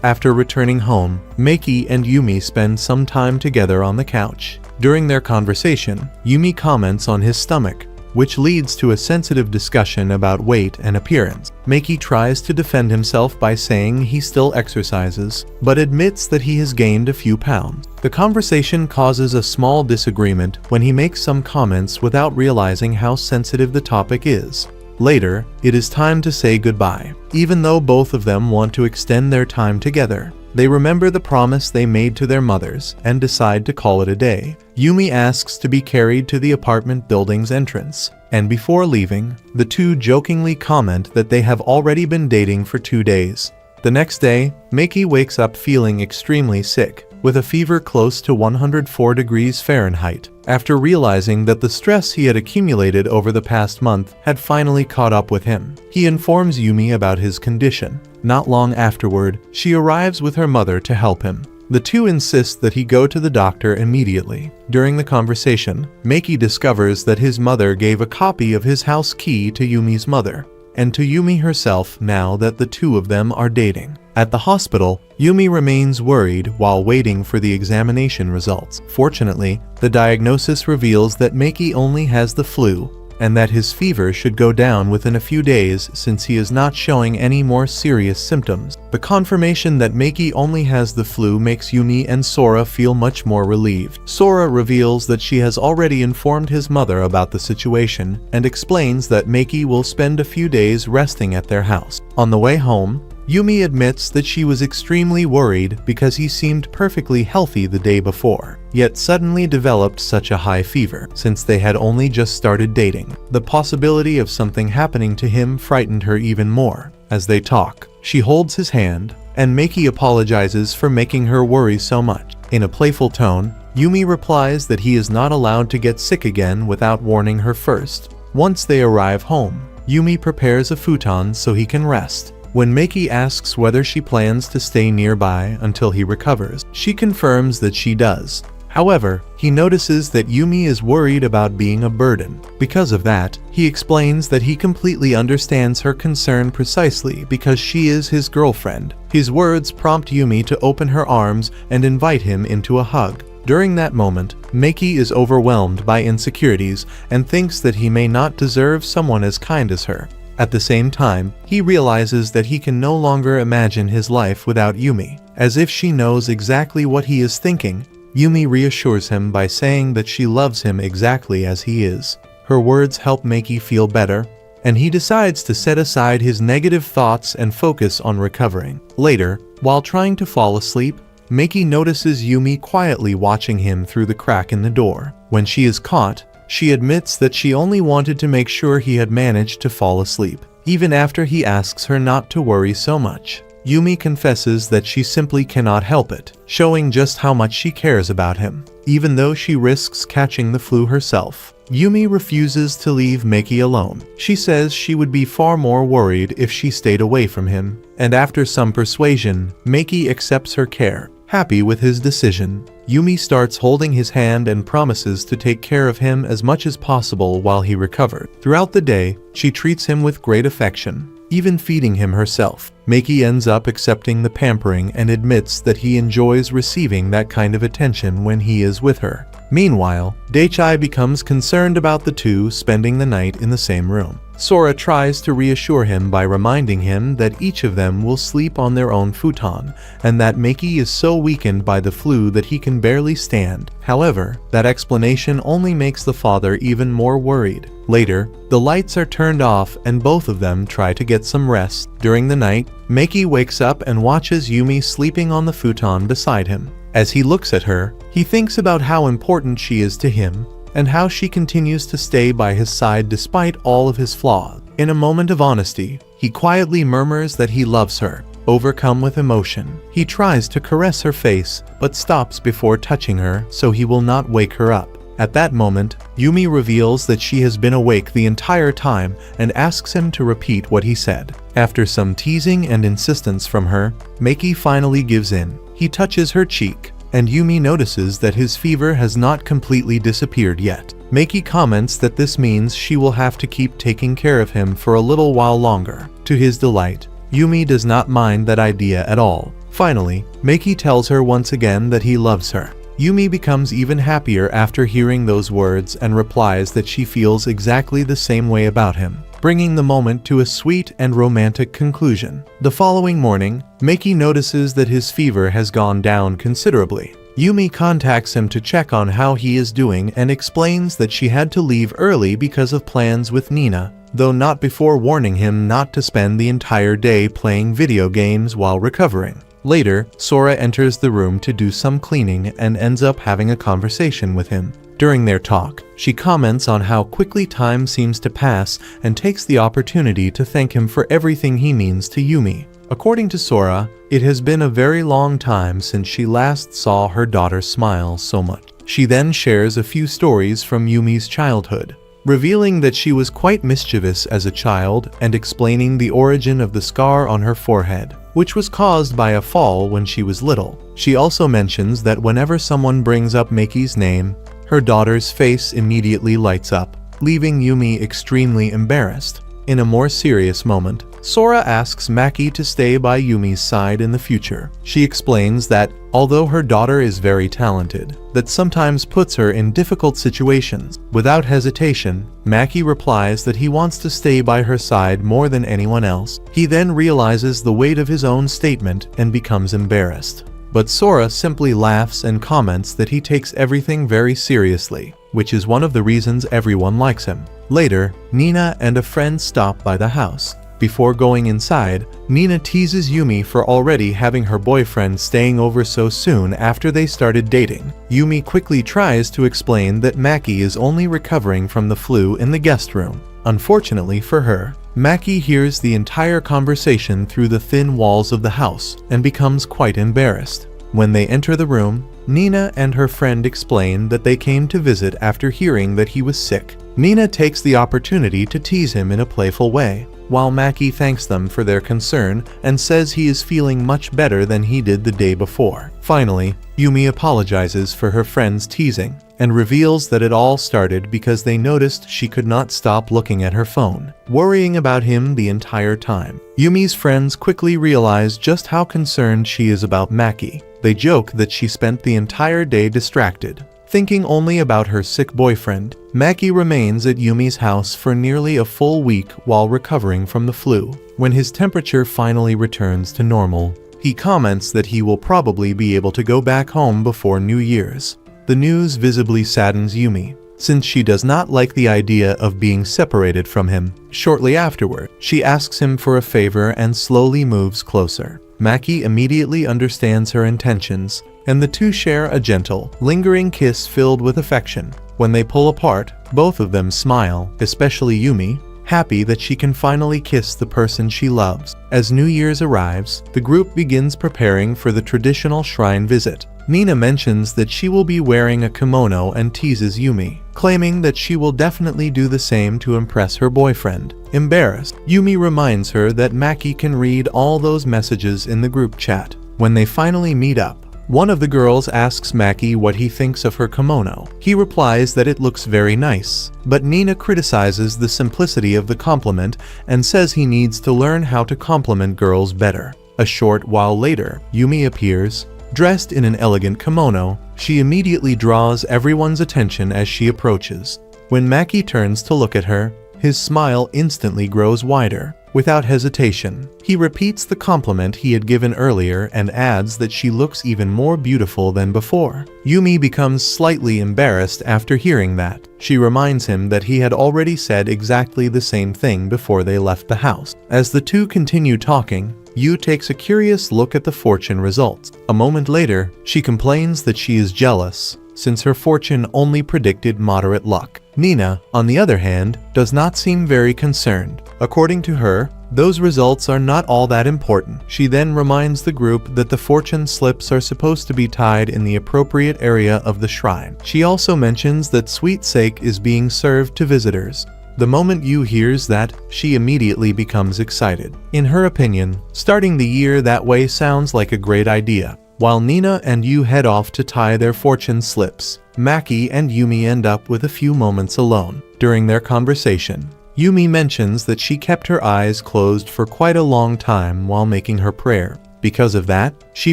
After returning home, Maki and Yumi spend some time together on the couch. During their conversation, Yumi comments on his stomach, which leads to a sensitive discussion about weight and appearance. Maki tries to defend himself by saying he still exercises, but admits that he has gained a few pounds. The conversation causes a small disagreement when he makes some comments without realizing how sensitive the topic is. Later, it is time to say goodbye. Even though both of them want to extend their time together, they remember the promise they made to their mothers and decide to call it a day. Yumi asks to be carried to the apartment building's entrance, and before leaving, the two jokingly comment that they have already been dating for 2 days. The next day, Maki wakes up feeling extremely sick. with a fever close to 104 degrees Fahrenheit. After realizing that the stress he had accumulated over the past month had finally caught up with him, he informs Yumi about his condition. Not long afterward, she arrives with her mother to help him. The two insist that he go to the doctor immediately. During the conversation, Maki discovers that his mother gave a copy of his house key to Yumi's mother, and to Yumi herself now that the two of them are dating. At the hospital, Yumi remains worried while waiting for the examination results. Fortunately, the diagnosis reveals that Maki only has the flu, and that his fever should go down within a few days since he is not showing any more serious symptoms. The confirmation that Maki only has the flu makes Yumi and Sora feel much more relieved. Sora reveals that she has already informed his mother about the situation and explains that Maki will spend a few days resting at their house. On the way home, Yumi admits that she was extremely worried because he seemed perfectly healthy the day before, yet suddenly developed such a high fever since they had only just started dating. The possibility of something happening to him frightened her even more. As they talk, she holds his hand, and Maki apologizes for making her worry so much. In a playful tone, Yumi replies that he is not allowed to get sick again without warning her first. Once they arrive home, Yumi prepares a futon so he can rest. When Maki asks whether she plans to stay nearby until he recovers, she confirms that she does. However, he notices that Yumi is worried about being a burden. Because of that, he explains that he completely understands her concern precisely because she is his girlfriend. His words prompt Yumi to open her arms and invite him into a hug. During that moment, Maki is overwhelmed by insecurities and thinks that he may not deserve someone as kind as her. At the same time, he realizes that he can no longer imagine his life without Yumi. As if she knows exactly what he is thinking, Yumi reassures him by saying that she loves him exactly as he is. Her words help Maki feel better, and he decides to set aside his negative thoughts and focus on recovering. Later, while trying to fall asleep, Maki notices Yumi quietly watching him through the crack in the door. When she is caught, she admits that she only wanted to make sure he had managed to fall asleep, even after he asks her not to worry so much. Yumi confesses that she simply cannot help it, showing just how much she cares about him. Even though she risks catching the flu herself, Yumi refuses to leave Maki alone. She says she would be far more worried if she stayed away from him, and after some persuasion, Maki accepts her care. Happy with his decision, Yumi starts holding his hand and promises to take care of him as much as possible while he recovered. Throughout the day, she treats him with great affection, even feeding him herself. Maki ends up accepting the pampering and admits that he enjoys receiving that kind of attention when he is with her. Meanwhile, Daichai becomes concerned about the two spending the night in the same room. Sora tries to reassure him by reminding him that each of them will sleep on their own futon, and that Maki is so weakened by the flu that he can barely stand. However, that explanation only makes the father even more worried. Later, the lights are turned off and both of them try to get some rest. During the night, Maki wakes up and watches Yumi sleeping on the futon beside him. As he looks at her, he thinks about how important she is to him, and how she continues to stay by his side despite all of his flaws. In a moment of honesty, he quietly murmurs that he loves her. Overcome with emotion, he tries to caress her face, but stops before touching her so he will not wake her up. At that moment, Yumi reveals that she has been awake the entire time and asks him to repeat what he said. After some teasing and insistence from her, Maki finally gives in. He touches her cheek, and Yumi notices that his fever has not completely disappeared yet. Maki comments that this means she will have to keep taking care of him for a little while longer. To his delight, Yumi does not mind that idea at all. Finally, Maki tells her once again that he loves her. Yumi becomes even happier after hearing those words and replies that she feels exactly the same way about him, bringing the moment to a sweet and romantic conclusion. The following morning, Maki notices that his fever has gone down considerably. Yumi contacts him to check on how he is doing and explains that she had to leave early because of plans with Nina, though not before warning him not to spend the entire day playing video games while recovering. Later, Sora enters the room to do some cleaning and ends up having a conversation with him. During their talk, she comments on how quickly time seems to pass and takes the opportunity to thank him for everything he means to Yumi. According to Sora, it has been a very long time since she last saw her daughter smile so much. She then shares a few stories from Yumi's childhood, revealing that she was quite mischievous as a child and explaining the origin of the scar on her forehead, which was caused by a fall when she was little. She also mentions that whenever someone brings up Maki's name, her daughter's face immediately lights up, leaving Yumi extremely embarrassed. In a more serious moment, Sora asks Maki to stay by Yumi's side in the future. She explains that, although her daughter is very talented, that sometimes puts her in difficult situations. Without hesitation, Maki replies that he wants to stay by her side more than anyone else. He then realizes the weight of his own statement and becomes embarrassed. But Sora simply laughs and comments that he takes everything very seriously, which is one of the reasons everyone likes him. Later, Nina and a friend stop by the house. Before going inside, Nina teases Yumi for already having her boyfriend staying over so soon after they started dating. Yumi quickly tries to explain that Maki is only recovering from the flu in the guest room. Unfortunately for her, Maki hears the entire conversation through the thin walls of the house and becomes quite embarrassed. When they enter the room, Nina and her friend explain that they came to visit after hearing that he was sick. Nina takes the opportunity to tease him in a playful way, while Maki thanks them for their concern and says he is feeling much better than he did the day before. Finally, Yumi apologizes for her friend's teasing and reveals that it all started because they noticed she could not stop looking at her phone, worrying about him the entire time. Yumi's friends quickly realize just how concerned she is about Maki. They joke that she spent the entire day distracted, thinking only about her sick boyfriend. Maki remains at Yumi's house for nearly a full week while recovering from the flu. When his temperature finally returns to normal, he comments that he will probably be able to go back home before New Year's. The news visibly saddens Yumi, since she does not like the idea of being separated from him. Shortly afterward, she asks him for a favor and slowly moves closer. Maki immediately understands her intentions, and the two share a gentle, lingering kiss filled with affection. When they pull apart, both of them smile, especially Yumi, happy that she can finally kiss the person she loves. As New Year's arrives, the group begins preparing for the traditional shrine visit. Nina mentions that she will be wearing a kimono and teases Yumi, claiming that she will definitely do the same to impress her boyfriend. Embarrassed, Yumi reminds her that Maki can read all those messages in the group chat. When they finally meet up, one of the girls asks Maki what he thinks of her kimono. He replies that it looks very nice, but Nina criticizes the simplicity of the compliment and says he needs to learn how to compliment girls better. A short while later, Yumi appears, dressed in an elegant kimono. She immediately draws everyone's attention as she approaches. When Maki turns to look at her, his smile instantly grows wider. Without hesitation, he repeats the compliment he had given earlier and adds that she looks even more beautiful than before. Yumi becomes slightly embarrassed after hearing that. She reminds him that he had already said exactly the same thing before they left the house. As the two continue talking, Yu takes a curious look at the fortune results. A moment later, she complains that she is jealous, since her fortune only predicted moderate luck. Nina, on the other hand, does not seem very concerned. According to her, those results are not all that important. She then reminds the group that the fortune slips are supposed to be tied in the appropriate area of the shrine. She also mentions that sweet sake is being served to visitors. The moment Yu hears that, she immediately becomes excited. In her opinion, starting the year that way sounds like a great idea. While Nina and Yu head off to tie their fortune slips, Maki and Yumi end up with a few moments alone. During their conversation, Yumi mentions that she kept her eyes closed for quite a long time while making her prayer. Because of that, she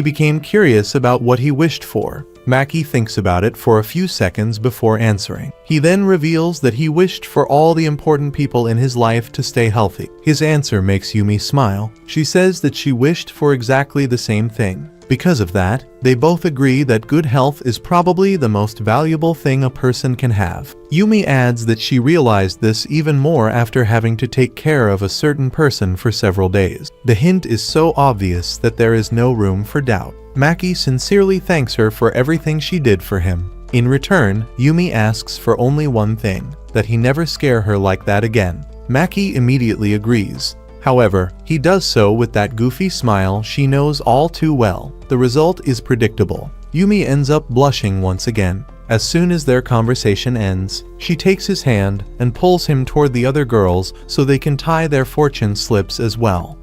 became curious about what he wished for. Maki thinks about it for a few seconds before answering. He then reveals that he wished for all the important people in his life to stay healthy. His answer makes Yumi smile. She says that she wished for exactly the same thing. Because of that, they both agree that good health is probably the most valuable thing a person can have. Yumi adds that she realized this even more after having to take care of a certain person for several days. The hint is so obvious that there is no room for doubt. Maki sincerely thanks her for everything she did for him. In return, Yumi asks for only one thing, that he never scare her like that again. Maki immediately agrees, However, he does so with that goofy smile she knows all too well. The result is predictable. Yumi ends up blushing once again. As soon as their conversation ends, she takes his hand and pulls him toward the other girls so they can tie their fortune slips as well.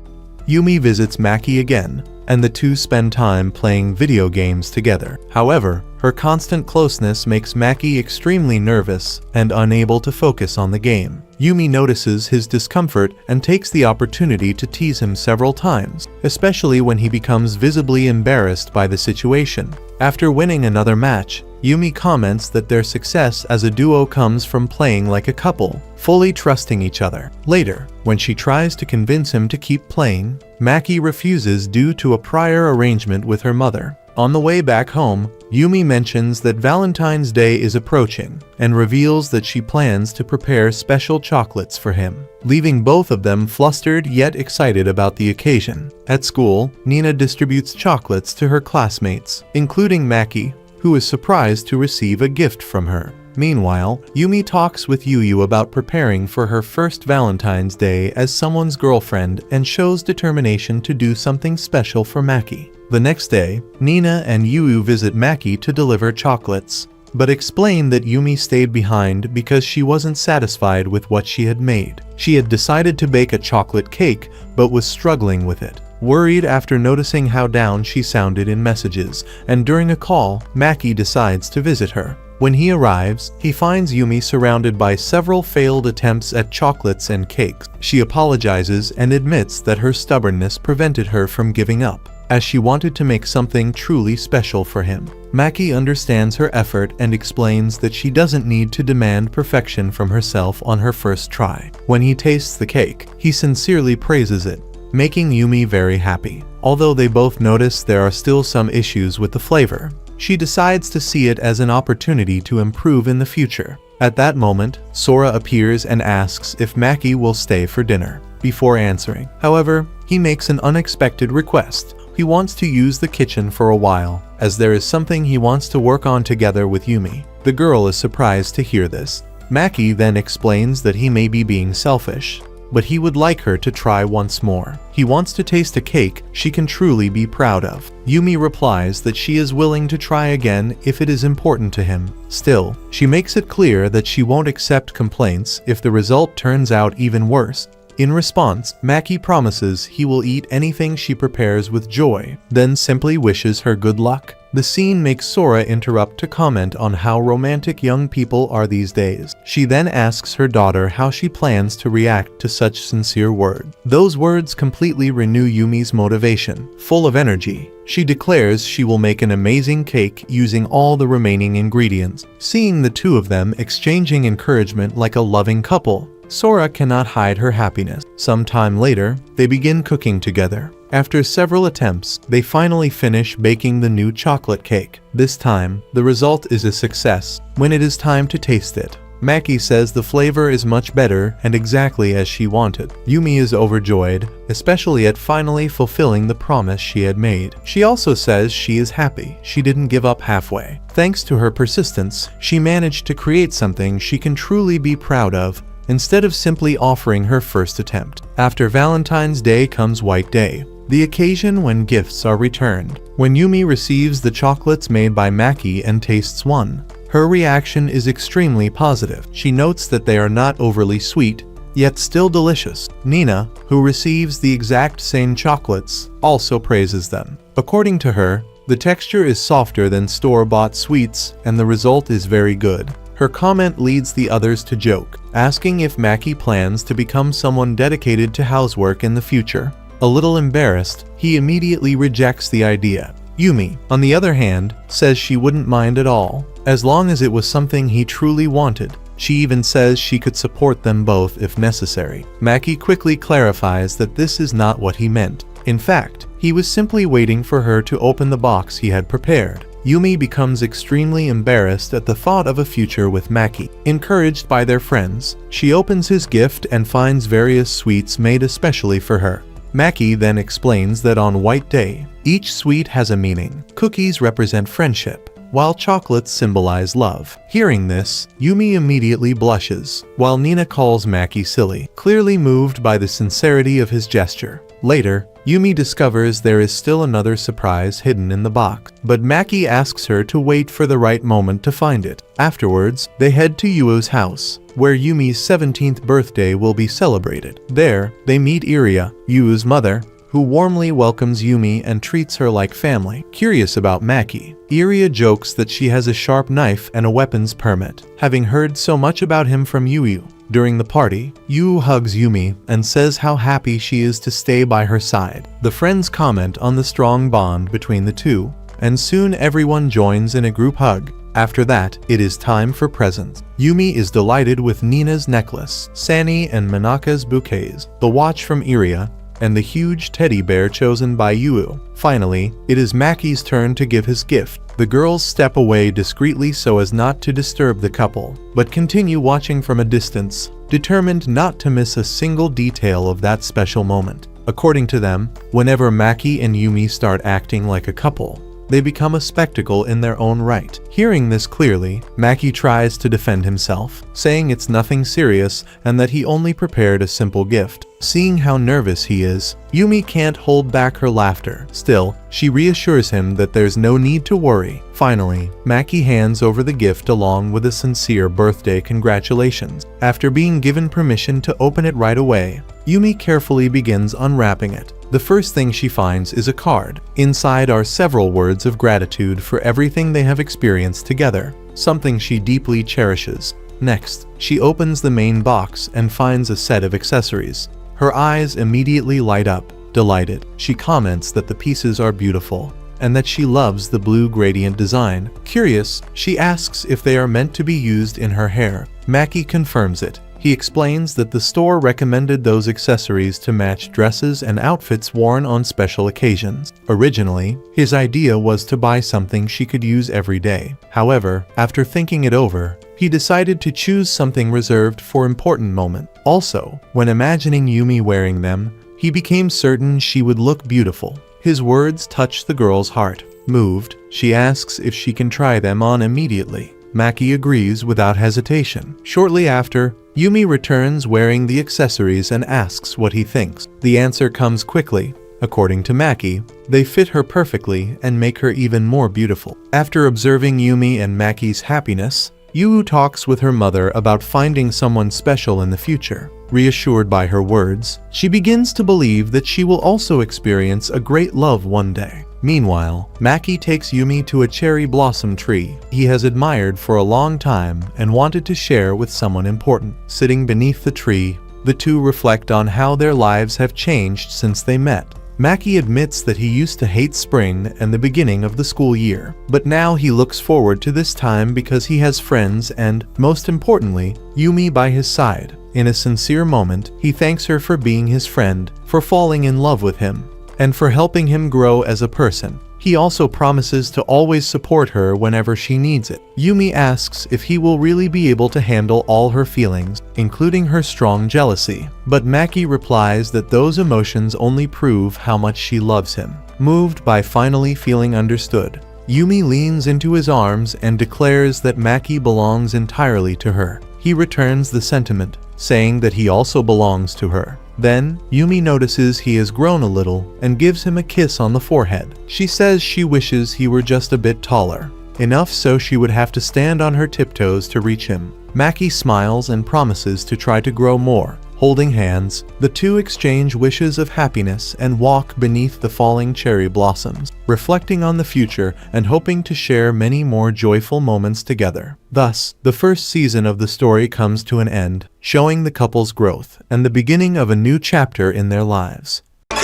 Yumi visits Maki again, and the two spend time playing video games together. However, her constant closeness makes Maki extremely nervous and unable to focus on the game. Yumi notices his discomfort and takes the opportunity to tease him several times, especially when he becomes visibly embarrassed by the situation. After winning another match, Yumi comments that their success as a duo comes from playing like a couple, fully trusting each other. Later, when she tries to convince him to keep playing, Maki refuses due to a prior arrangement with her mother. On the way back home, Yumi mentions that Valentine's Day is approaching and reveals that she plans to prepare special chocolates for him, leaving both of them flustered yet excited about the occasion. At school, Nina distributes chocolates to her classmates, including Maki, who is surprised to receive a gift from her. Meanwhile, Yumi talks with Yuyu about preparing for her first Valentine's Day as someone's girlfriend and shows determination to do something special for Maki. The next day, Nina and Yuyu visit Maki to deliver chocolates, but explain that Yumi stayed behind because she wasn't satisfied with what she had made. She had decided to bake a chocolate cake, but was struggling with it. Worried after noticing how down she sounded in messages, and during a call, Maki decides to visit her. When he arrives, he finds Yumi surrounded by several failed attempts at chocolates and cakes. She apologizes and admits that her stubbornness prevented her from giving up, as she wanted to make something truly special for him. Maki understands her effort and explains that she doesn't need to demand perfection from herself on her first try. When he tastes the cake, he sincerely praises it, making Yumi very happy. Although they both notice there are still some issues with the flavor, she decides to see it as an opportunity to improve in the future. At that moment, Sora appears and asks if Maki will stay for dinner. Before answering, however, he makes an unexpected request. He wants to use the kitchen for a while, as there is something he wants to work on together with Yumi. The girl is surprised to hear this. Maki then explains that he may be being selfish, but he would like her to try once more. He wants to taste a cake she can truly be proud of. Yumi replies that she is willing to try again if it is important to him. Still, she makes it clear that she won't accept complaints if the result turns out even worse. In response, Maki promises he will eat anything she prepares with joy, then simply wishes her good luck. The scene makes Sora interrupt to comment on how romantic young people are these days. She then asks her daughter how she plans to react to such sincere words. Those words completely renew Yumi's motivation. Full of energy, she declares she will make an amazing cake using all the remaining ingredients. Seeing the two of them exchanging encouragement like a loving couple, Sora cannot hide her happiness. Some time later, they begin cooking together. After several attempts, they finally finish baking the new chocolate cake. This time, the result is a success. When it is time to taste it, Maki says the flavor is much better and exactly as she wanted. Yumi is overjoyed, especially at finally fulfilling the promise she had made. She also says she is happy she didn't give up halfway. Thanks to her persistence, she managed to create something she can truly be proud of, instead of simply offering her first attempt. After Valentine's Day comes White Day, the occasion when gifts are returned. When Yumi receives the chocolates made by Maki and tastes one, her reaction is extremely positive. She notes that they are not overly sweet, yet still delicious. Nina, who receives the exact same chocolates, also praises them. According to her, the texture is softer than store-bought sweets and the result is very good. Her comment leads the others to joke, asking if Maki plans to become someone dedicated to housework in the future. A little embarrassed, he immediately rejects the idea. Yumi, on the other hand, says she wouldn't mind at all, as long as it was something he truly wanted. She even says she could support them both if necessary. Maki quickly clarifies that this is not what he meant. In fact, he was simply waiting for her to open the box he had prepared. Yumi becomes extremely embarrassed at the thought of a future with Maki. Encouraged by their friends, she opens his gift and finds various sweets made especially for her. Maki then explains that on White Day, each sweet has a meaning. Cookies represent friendship, while chocolates symbolize love. Hearing this, Yumi immediately blushes, while Nina calls Maki silly, clearly moved by the sincerity of his gesture. Later, Yumi discovers there is still another surprise hidden in the box, but Maki asks her to wait for the right moment to find it. Afterwards, they head to Yuu's house, where Yumi's 17th birthday will be celebrated. There, they meet Iria, Yuu's mother, who warmly welcomes Yumi and treats her like family. Curious about Maki, Iria jokes that she has a sharp knife and a weapons permit, having heard so much about him from Yuu. During the party, Yuu hugs Yumi and says how happy she is to stay by her side. The friends comment on the strong bond between the two, and soon everyone joins in a group hug. After that, it is time for presents. Yumi is delighted with Nina's necklace, Sani and Manaka's bouquets, the watch from Iria, and the huge teddy bear chosen by Yuu. Finally, it is Maki's turn to give his gift. The girls step away discreetly so as not to disturb the couple, but continue watching from a distance, determined not to miss a single detail of that special moment. According to them, whenever Maki and Yumi start acting like a couple, they become a spectacle in their own right. Hearing this clearly, Maki tries to defend himself, saying it's nothing serious and that he only prepared a simple gift. Seeing how nervous he is, Yumi can't hold back her laughter. Still, she reassures him that there's no need to worry. Finally, Maki hands over the gift along with a sincere birthday congratulations. After being given permission to open it right away, Yumi carefully begins unwrapping it. The first thing she finds is a card. Inside are several words of gratitude for everything they have experienced together, something she deeply cherishes. Next, she opens the main box and finds a set of accessories. Her eyes immediately light up, delighted. She comments that the pieces are beautiful, and that she loves the blue gradient design. Curious, she asks if they are meant to be used in her hair. Maki confirms it. He explains that the store recommended those accessories to match dresses and outfits worn on special occasions. Originally, his idea was to buy something she could use every day. However, after thinking it over, he decided to choose something reserved for important moments. Also, when imagining Yumi wearing them, he became certain she would look beautiful. His words touched the girl's heart. Moved, she asks if she can try them on immediately. Maki agrees without hesitation. Shortly after, Yumi returns wearing the accessories and asks what he thinks. The answer comes quickly. According to Maki, they fit her perfectly and make her even more beautiful. After observing Yumi and Maki's happiness, Yuu talks with her mother about finding someone special in the future. Reassured by her words, she begins to believe that she will also experience a great love one day. Meanwhile, Maki takes Yumi to a cherry blossom tree he has admired for a long time and wanted to share with someone important. Sitting beneath the tree, the two reflect on how their lives have changed since they met. Maki admits that he used to hate spring and the beginning of the school year, but now he looks forward to this time because he has friends and, most importantly, Yumi by his side. In a sincere moment, he thanks her for being his friend, for falling in love with him, and for helping him grow as a person. He also promises to always support her whenever she needs it. Yumi asks if he will really be able to handle all her feelings, including her strong jealousy. But Maki replies that those emotions only prove how much she loves him. Moved by finally feeling understood, Yumi leans into his arms and declares that Maki belongs entirely to her. He returns the sentiment, saying that he also belongs to her. Then, Yumi notices he has grown a little and gives him a kiss on the forehead. She says she wishes he were just a bit taller, enough so she would have to stand on her tiptoes to reach him. Maki smiles and promises to try to grow more. Holding hands, the two exchange wishes of happiness and walk beneath the falling cherry blossoms, reflecting on the future and hoping to share many more joyful moments together. Thus, the first season of the story comes to an end, showing the couple's growth and the beginning of a new chapter in their lives. I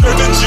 heard that